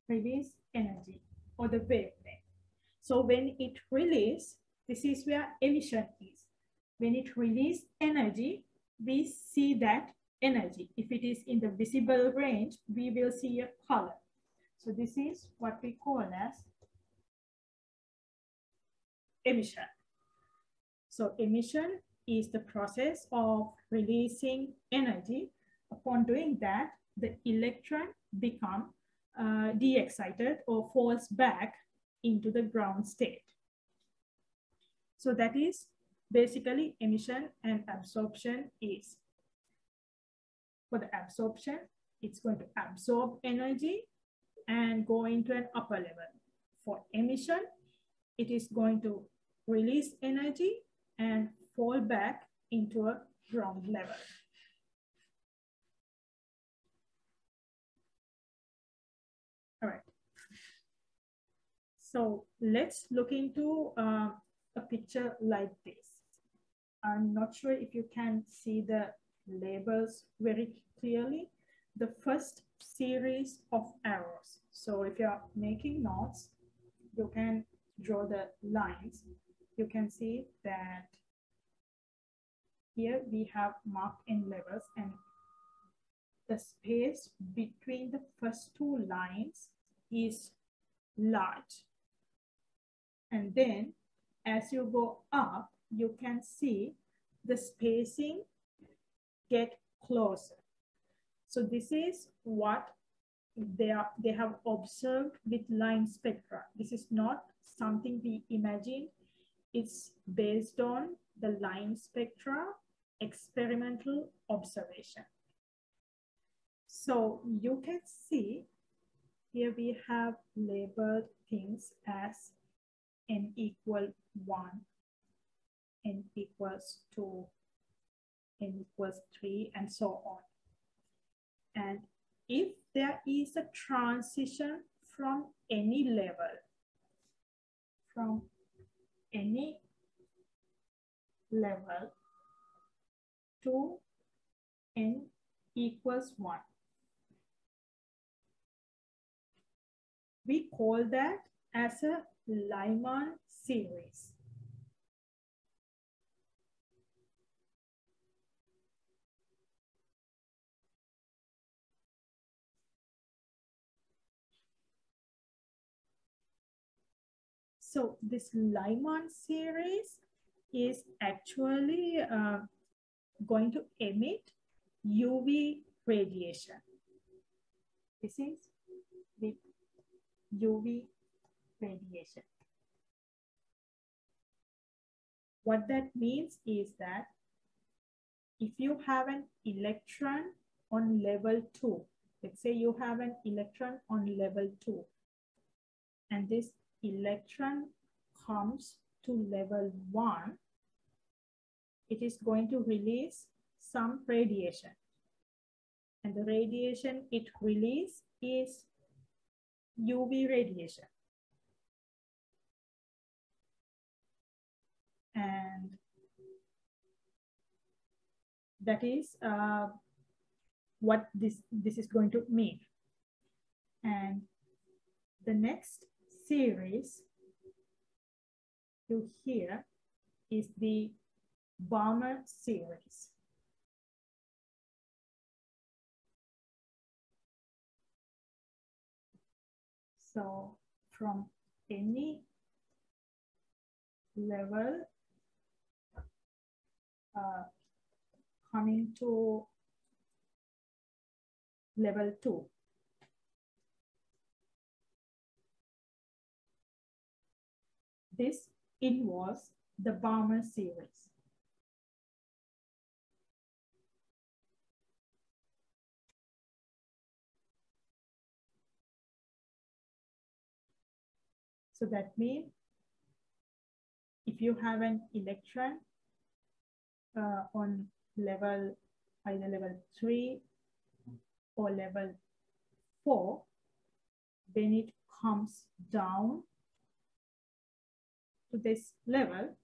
Release energy or the wavelength. So when it releases, this is where emission is. When it releases energy, we see that energy. If it is in the visible range, we will see a color. So this is what we call as emission. So emission is the process of releasing energy. Upon doing that, the electron becomes de-excited or falls back into the ground state. So that is basically emission and absorption is. For the absorption, it's going to absorb energy and go into an upper level. For emission, it is going to release energy and fall back into a ground level. All right. So let's look into a picture like this. I'm not sure if you can see the labels very clearly. The first series of arrows. So if you're making notes, you can draw the lines. You can see that here we have marked in levels, and the space between the first two lines is large. And then as you go up, you can see the spacing get closer. So this is what they have observed with line spectra. This is not something we imagine. It's based on the line spectra experimental observation. So you can see here we have labeled things as n equal 1, n equals 2, n equals 3, and so on. And if there is a transition from any level, to n equals 1, we call that as a Lyman series. So this Lyman series is actually going to emit UV radiation. This is with UV radiation. What that means is that if you have an electron on level 2, let's say you have an electron on level 2, and this electron comes to level 1, it is going to release some radiation. And the radiation it releases is UV radiation. And that is what this is going to mean. And the next series you hear is the Balmer series. So from any level coming to level 2, this involves the Balmer series. So that means if you have an electron on level, either level 3 or level 4, when it comes down to this level,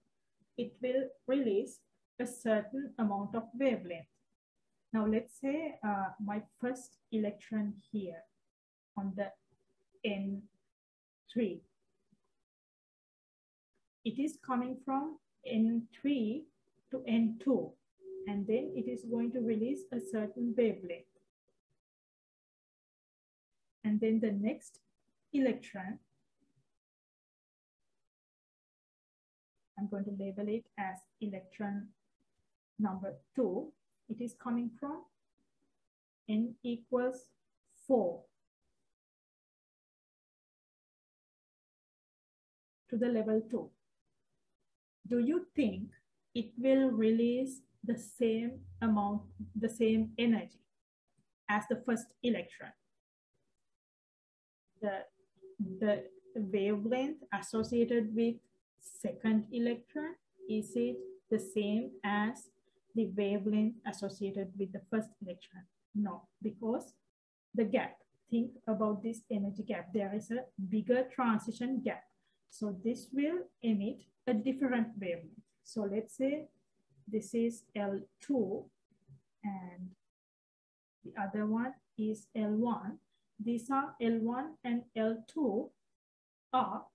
it will release a certain amount of wavelength. Now let's say my first electron here on the N3, it is coming from N3 to N2, and then it is going to release a certain wavelength. And then the next electron, I'm going to label it as electron number 2. It is coming from N equals 4 to the level 2. Do you think it will release the same amount, the same energy as the first electron? The wavelength associated with second electron, is it the same as the wavelength associated with the first electron? No, because the gap, think about this energy gap, there is a bigger transition gap. So this will emit a different wavelength. So let's say this is L2 and the other one is L1. These are L1 and L2 are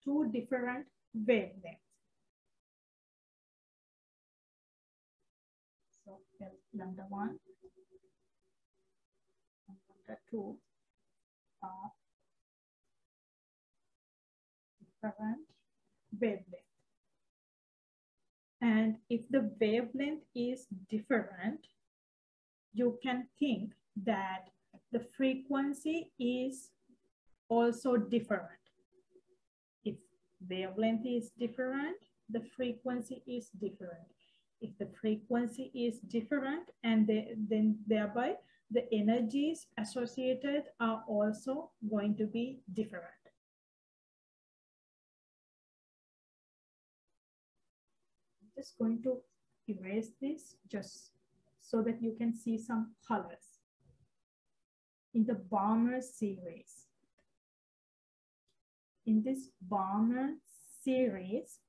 two different wavelengths. So lambda 1 and lambda 2 are different wavelengths. And if the wavelength is different, you can think that the frequency is also different. If wavelength is different, the frequency is different. If the frequency is different, and then thereby the energies associated are also going to be different. I'm just going to erase this just so that you can see some colors. In the Balmer series, in this Balmer series,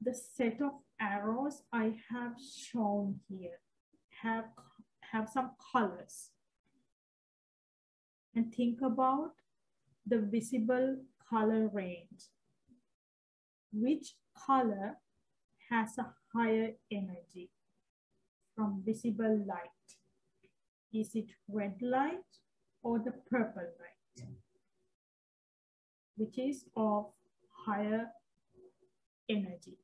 the set of arrows I have shown here have some colors. And think about the visible color range. which color has a higher energy from visible light? Is it red light or the purple light? Which is of higher energy?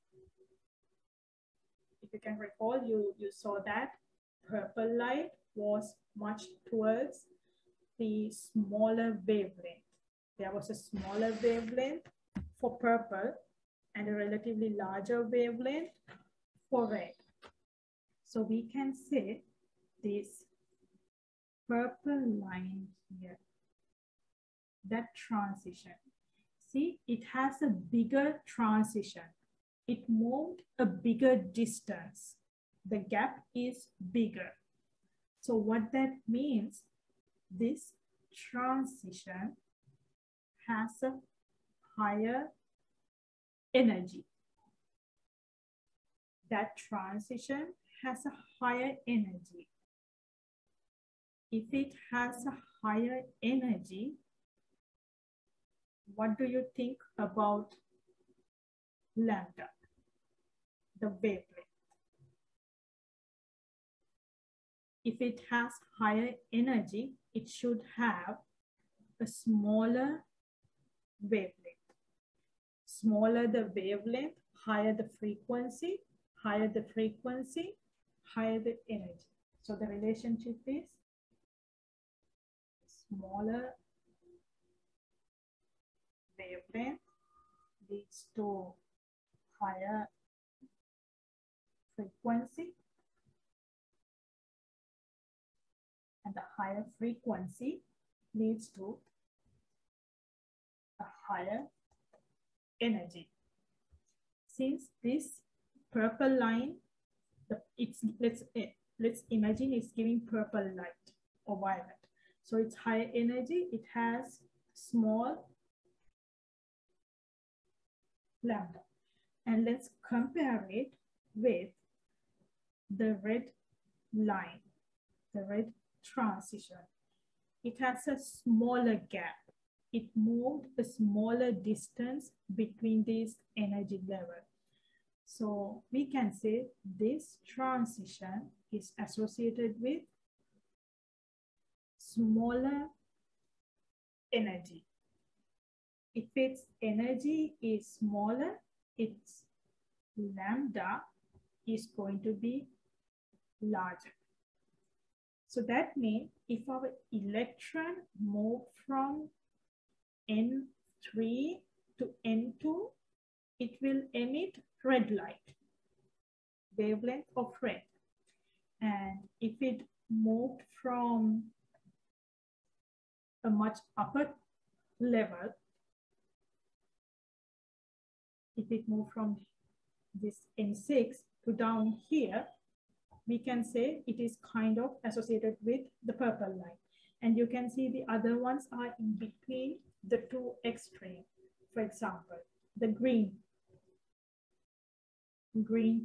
If you can recall, you saw that purple light was much towards the smaller wavelength. There was a smaller wavelength for purple and a relatively larger wavelength for red. So we can say this purple line here, that transition. See, it has a bigger transition. It moved a bigger distance. The gap is bigger. So what that means, this transition has a higher energy. That transition has a higher energy. If it has a higher energy, what do you think about lambda, the wavelength? If it has higher energy, it should have a smaller wavelength. Smaller the wavelength, higher the frequency, higher the frequency, higher the energy. So the relationship is smaller wavelength leads to higher frequency, and the higher frequency leads to a higher energy. Since this purple line, let's imagine it's giving purple light or violet. So it's high energy, it has small lambda. And let's compare it with the red line, the red transition. It has a smaller gap. It moved a smaller distance between these energy levels. So we can say this transition is associated with smaller energy. If its energy is smaller, its lambda is going to be larger. So that means if our electron moves from N3 to N2, it will emit red light, wavelength of red. And if it moved from a much upper level, if it moved from this N6 to down here, we can say it is kind of associated with the purple line. And you can see the other ones are in between the two extremes. For example, the green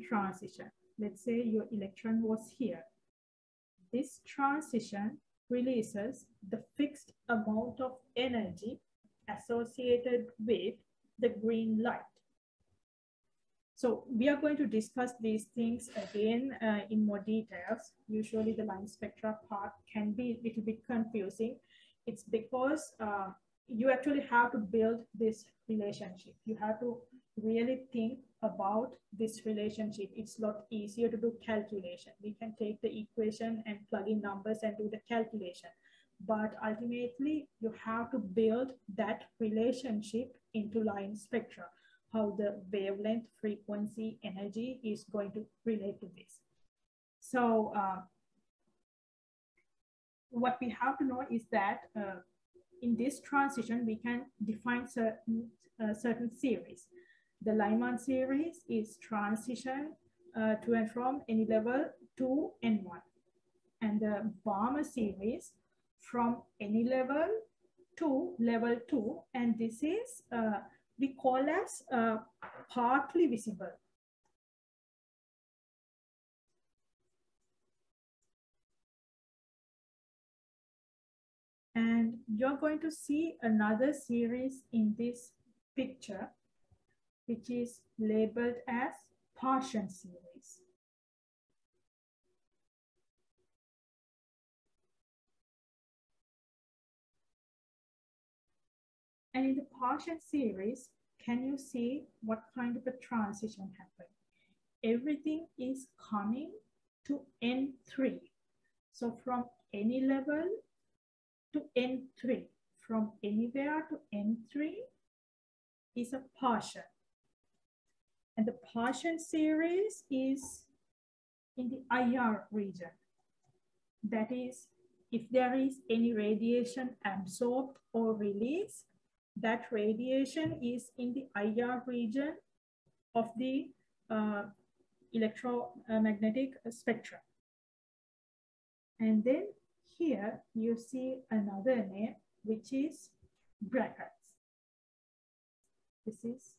transition. Let's say your electron was here. This transition releases the fixed amount of energy associated with the green light. So we are going to discuss these things again in more details. Usually the line spectra part can be a little bit confusing. It's because you actually have to build this relationship. You have to really think about this relationship. It's a lot easier to do calculation. We can take the equation and plug in numbers and do the calculation. But ultimately, you have to build that relationship into line spectra, how the wavelength, frequency, energy is going to relate to this. So what we have to know is that in this transition, we can define certain series. The Lyman series is transition to and from any level to N1. And the Balmer series from any level to level 2. And this is, we call as partly visible. And you're going to see another series in this picture. which is labeled as partition series. And in the partition series, can you see what kind of a transition happened? Everything is coming to N3. So from any level to N3, from anywhere to N3 is a partition. And the partition series is in the IR region. That is, if there is any radiation absorbed or released, that radiation is in the IR region of the electromagnetic spectrum. And then here you see another name, which is brackets. This is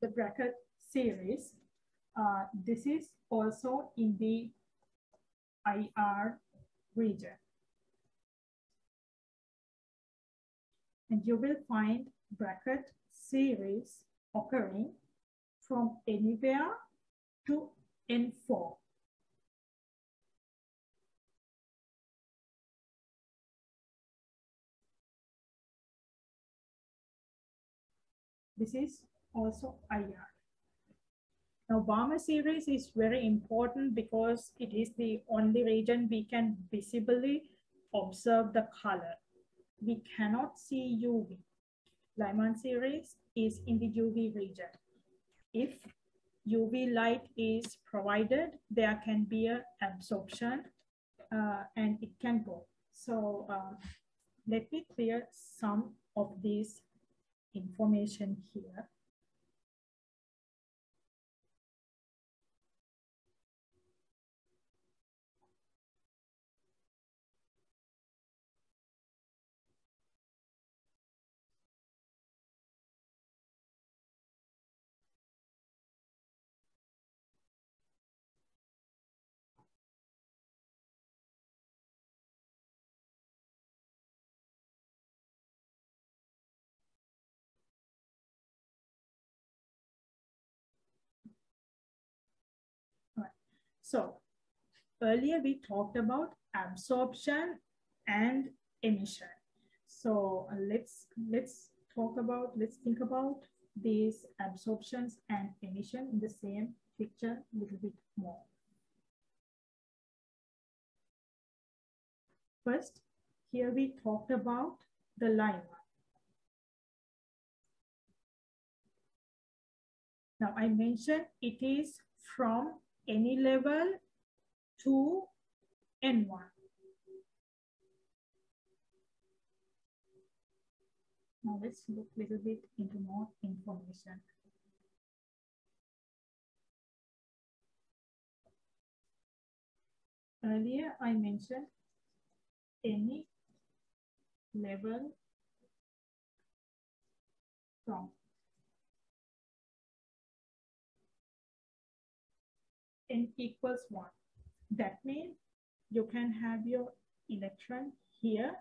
the bracket series. This is also in the IR region. And you will find bracket series occurring from anywhere to N4. This is also IR. Now, Balmer series is very important because it is the only region we can visibly observe the color. We cannot see UV. Lyman series is in the UV region. If UV light is provided, there can be an absorption and it can go. So let me clear some of these information here. So earlier we talked about absorption and emission. So let's think about these absorptions and emission in the same picture a little bit more. First, here we talked about the line. Now I mentioned it is from any level to N1. Now let's look a little bit into more information. Earlier I mentioned any level from N equals 1. That means you can have your electron here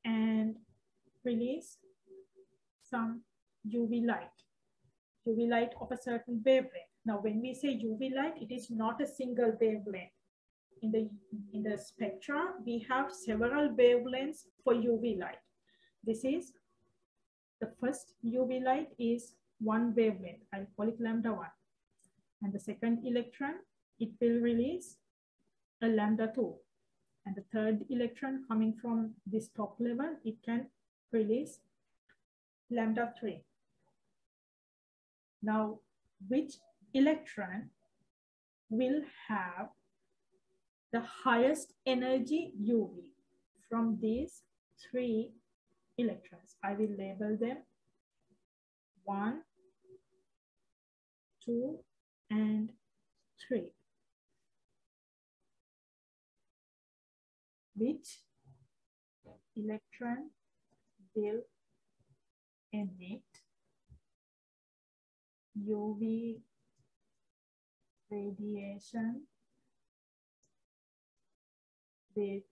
and release some UV light of a certain wavelength. Now, when we say UV light, it is not a single wavelength. In the spectra, we have several wavelengths for UV light. This is the first UV light is one wavelength. I'll call it lambda 1. And the second electron, it will release a lambda 2. And the third electron coming from this top level, it can release lambda 3. Now, which electron will have the highest energy UV from these 3 electrons? I will label them 1, 2, and 3. Which electron will emit UV radiation with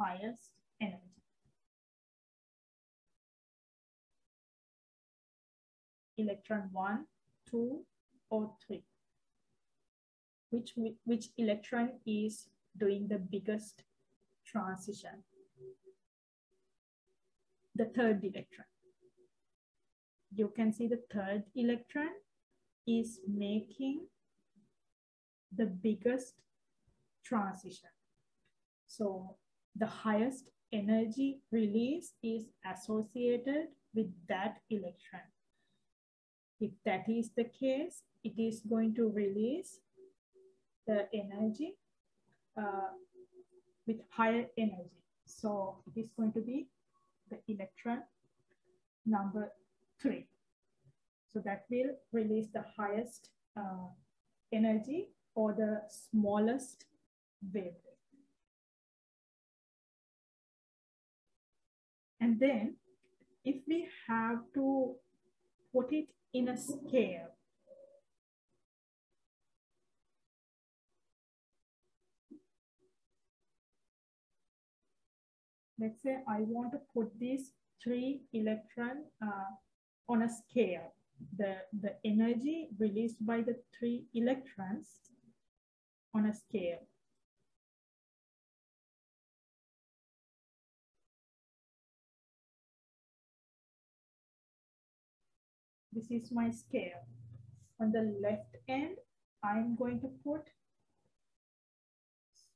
highest energy. Electron 1, 2, or 3. Which electron is doing the biggest transition? The third electron. You can see the third electron is making the biggest transition. So the highest energy release is associated with that electron. If that is the case, it is going to release the energy with higher energy. So it is going to be the electron number 3. So that will release the highest energy or the smallest wavelength. And then if we have to put it in a scale, let's say I want to put these 3 electrons on a scale. The energy released by the 3 electrons on a scale. This is my scale. On the left end, I'm going to put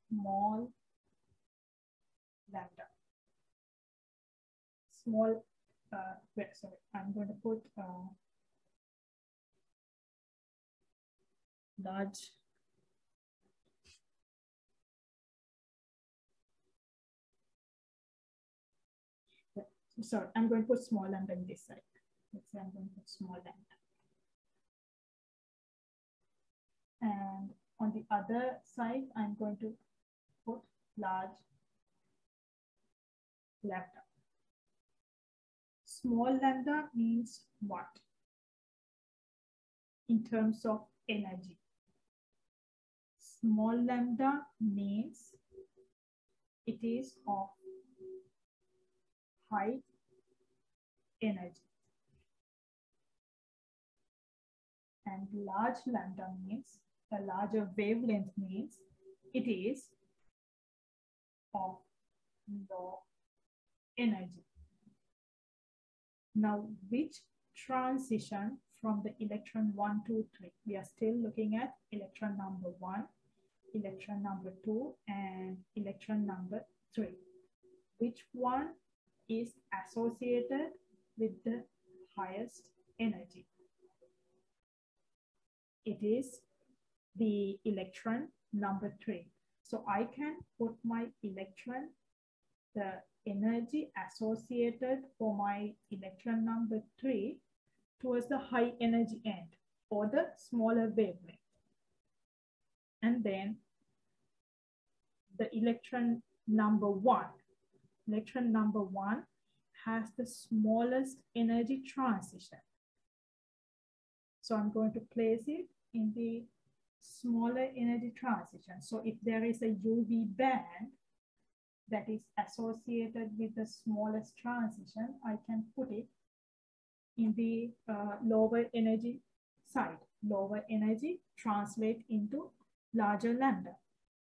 small lambda. Small, I'm going to put large sorry, I'm going to put small lambda on this side. Let's say I'm going to put small lambda. And on the other side, I'm going to put large lambda. Small lambda means what? In terms of energy. Small lambda means it is of high energy. And large lambda means, a larger wavelength means it is of low energy. Now, which transition from the electron 1, 2, 3? We are still looking at electron number 1, electron number 2, and electron number 3. Which one is associated with the highest energy? It is the electron number 3. So I can put my electron, the energy associated for my electron number 3 towards the high energy end or the smaller wavelength. And then the electron number 1. Electron number 1 has the smallest energy transition. So I'm going to place it in the smaller energy transition. So if there is a UV band that is associated with the smallest transition, I can put it in the lower energy side. Lower energy translate into larger lambda.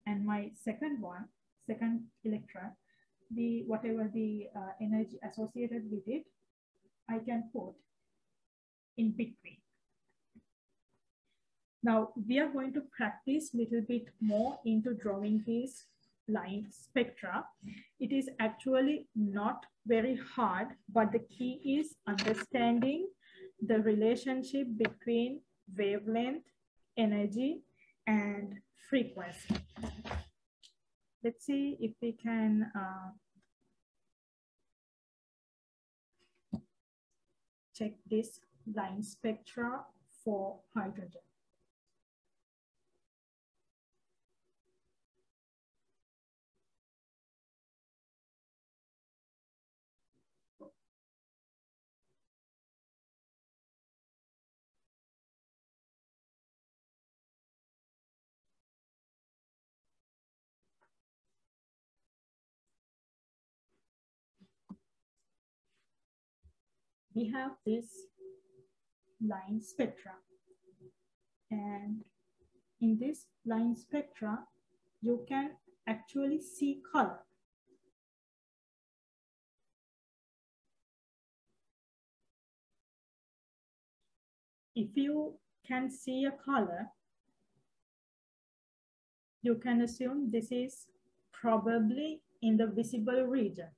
And my second electron, whatever the energy associated with it, I can put in between. Now we are going to practice a little bit more into drawing these line spectra. It is actually not very hard, but the key is understanding the relationship between wavelength, energy, and frequency. Let's see if we can check this line spectra for hydrogen. we have this line spectra. And in this line spectra, you can actually see color. If you can see a color, you can assume this is probably in the visible region.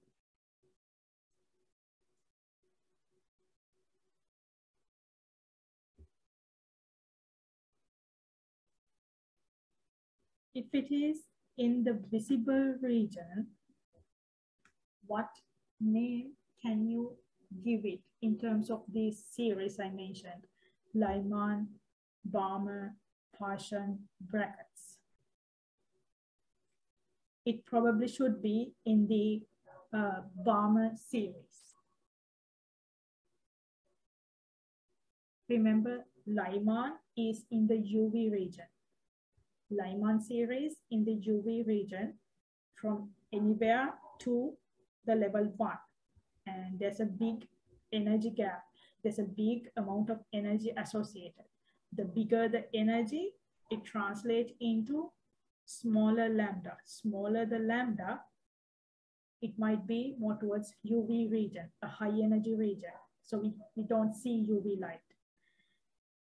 If it is in the visible region, what name can you give it in terms of these series I mentioned? Lyman, Balmer, Paschen, brackets. It probably should be in the Balmer series. Remember, Lyman is in the UV region. Lyman series in the UV region from anywhere to the level 1. And there's a big energy gap. There's a big amount of energy associated. The bigger the energy, it translates into smaller lambda. Smaller the lambda, it might be more towards UV region, a high energy region. So we don't see UV light.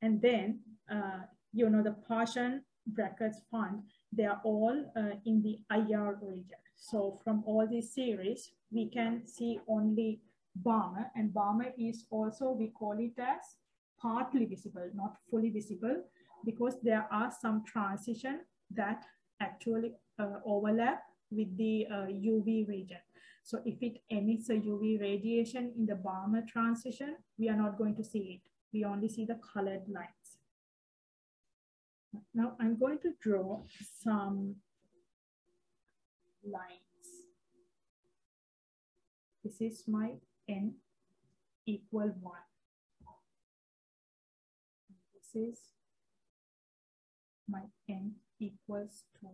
And then, the Paschen brackets fund, they are all in the IR region. So from all these series, we can see only Balmer, and Balmer is also, we call it as partly visible, not fully visible, because there are some transition that actually overlap with the UV region. So if it emits a UV radiation in the Balmer transition, we are not going to see it. We only see the colored lines. Now I'm going to draw some lines. This is my n equal 1. This is my n equals 2.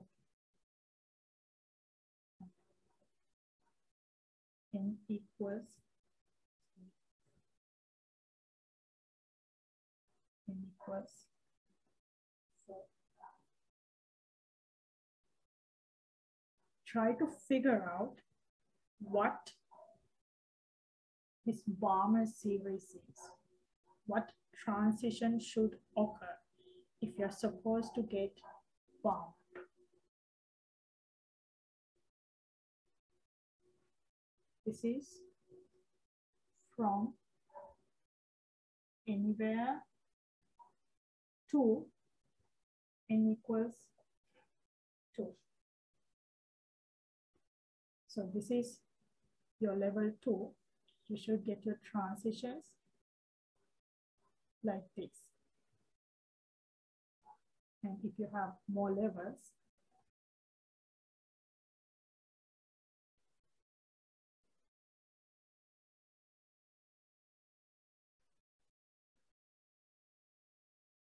N equals 3. N equals 4. Try to figure out what this Balmer series is. What transition should occur if you're supposed to get Balmer? This is from anywhere to n equals 2. So this is your level 2. You should get your transitions like this. And if you have more levels,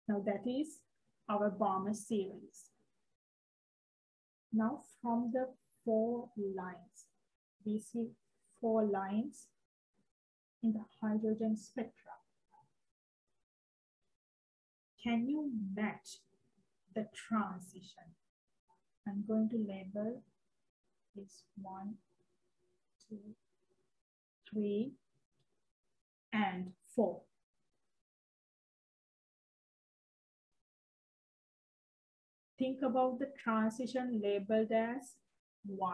now that is our Balmer series. Now from the 4 lines, we see 4 lines in the hydrogen spectra. Can you match the transition? I'm going to label this 1, 2, 3, and 4. Think about the transition labeled as 1.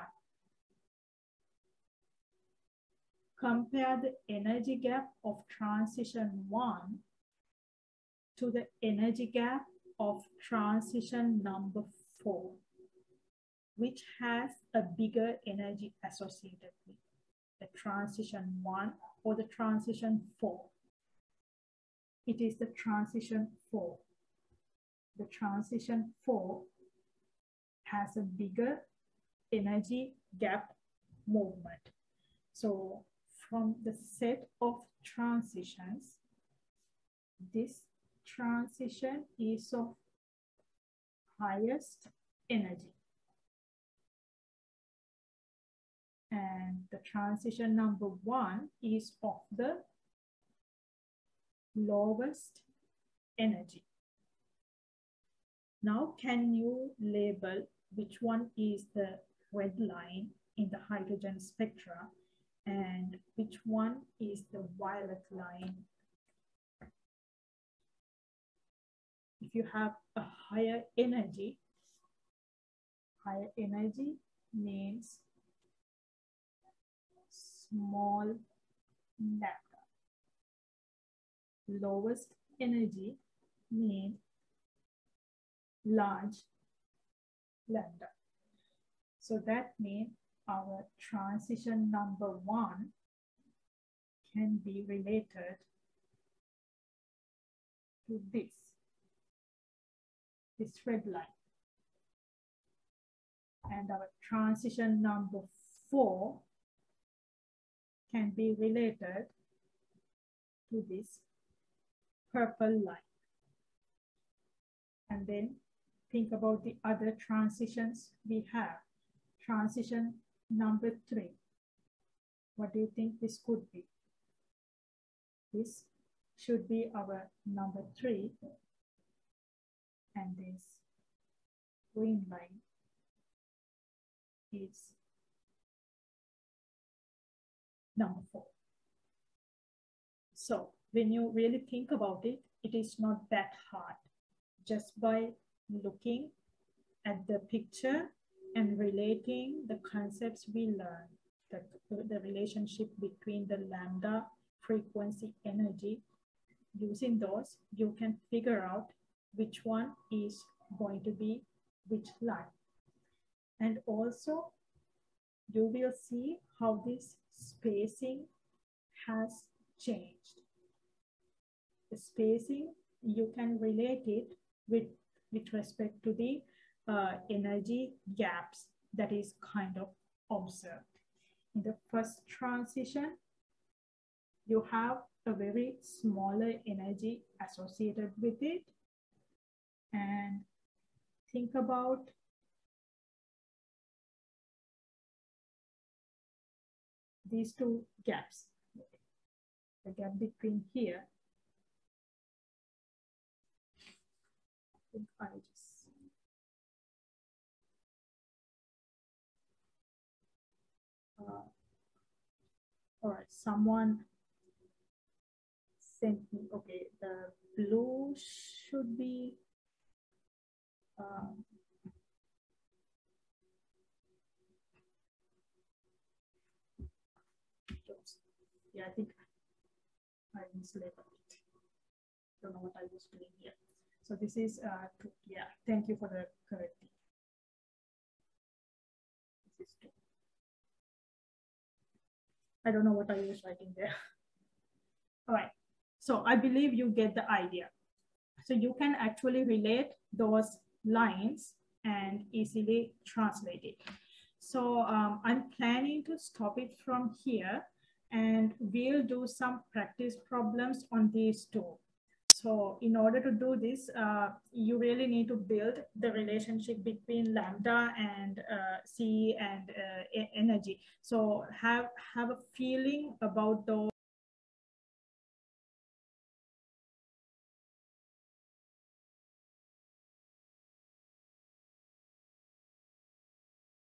Compare the energy gap of transition 1 to the energy gap of transition number 4, which has a bigger energy associated with the transition 1 or the transition 4. It is the transition 4. The transition 4 has a bigger energy gap movement. So from the set of transitions, this transition is of highest energy. And the transition number 1 is of the lowest energy. Now, can you label which one is the red line in the hydrogen spectra and which one is the violet line? If you have a higher energy means small lambda. Lowest energy means large lambda. So that means our transition number 1 can be related to this red line. And our transition number 4 can be related to this purple line. And then think about the other transitions we have. Transition number 3. What do you think this could be? This should be our number 3. And this green line is number 4. So when you really think about it, it is not that hard. Just by looking at the picture and relating the concepts we learned, the relationship between the lambda, frequency, energy, using those, you can figure out which one is going to be which line. And also, you will see how this spacing has changed. The spacing, you can relate it with respect to the energy gaps that is kind of observed. In the first transition, you have a very smaller energy associated with it. And think about these two gaps. The gap between here. I think I just all right, someone sent me, okay, the blue should be yeah, I think I mislabeled it. Don't know what I was doing here. So this is yeah, thank you for the correcting. This is 2. I don't know what I was writing there. All right, so I believe you get the idea. So you can actually relate those lines and easily translate it. So I'm planning to stop it from here, and we'll do some practice problems on these 2. So in order to do this, you really need to build the relationship between lambda and C and energy. So have a feeling about those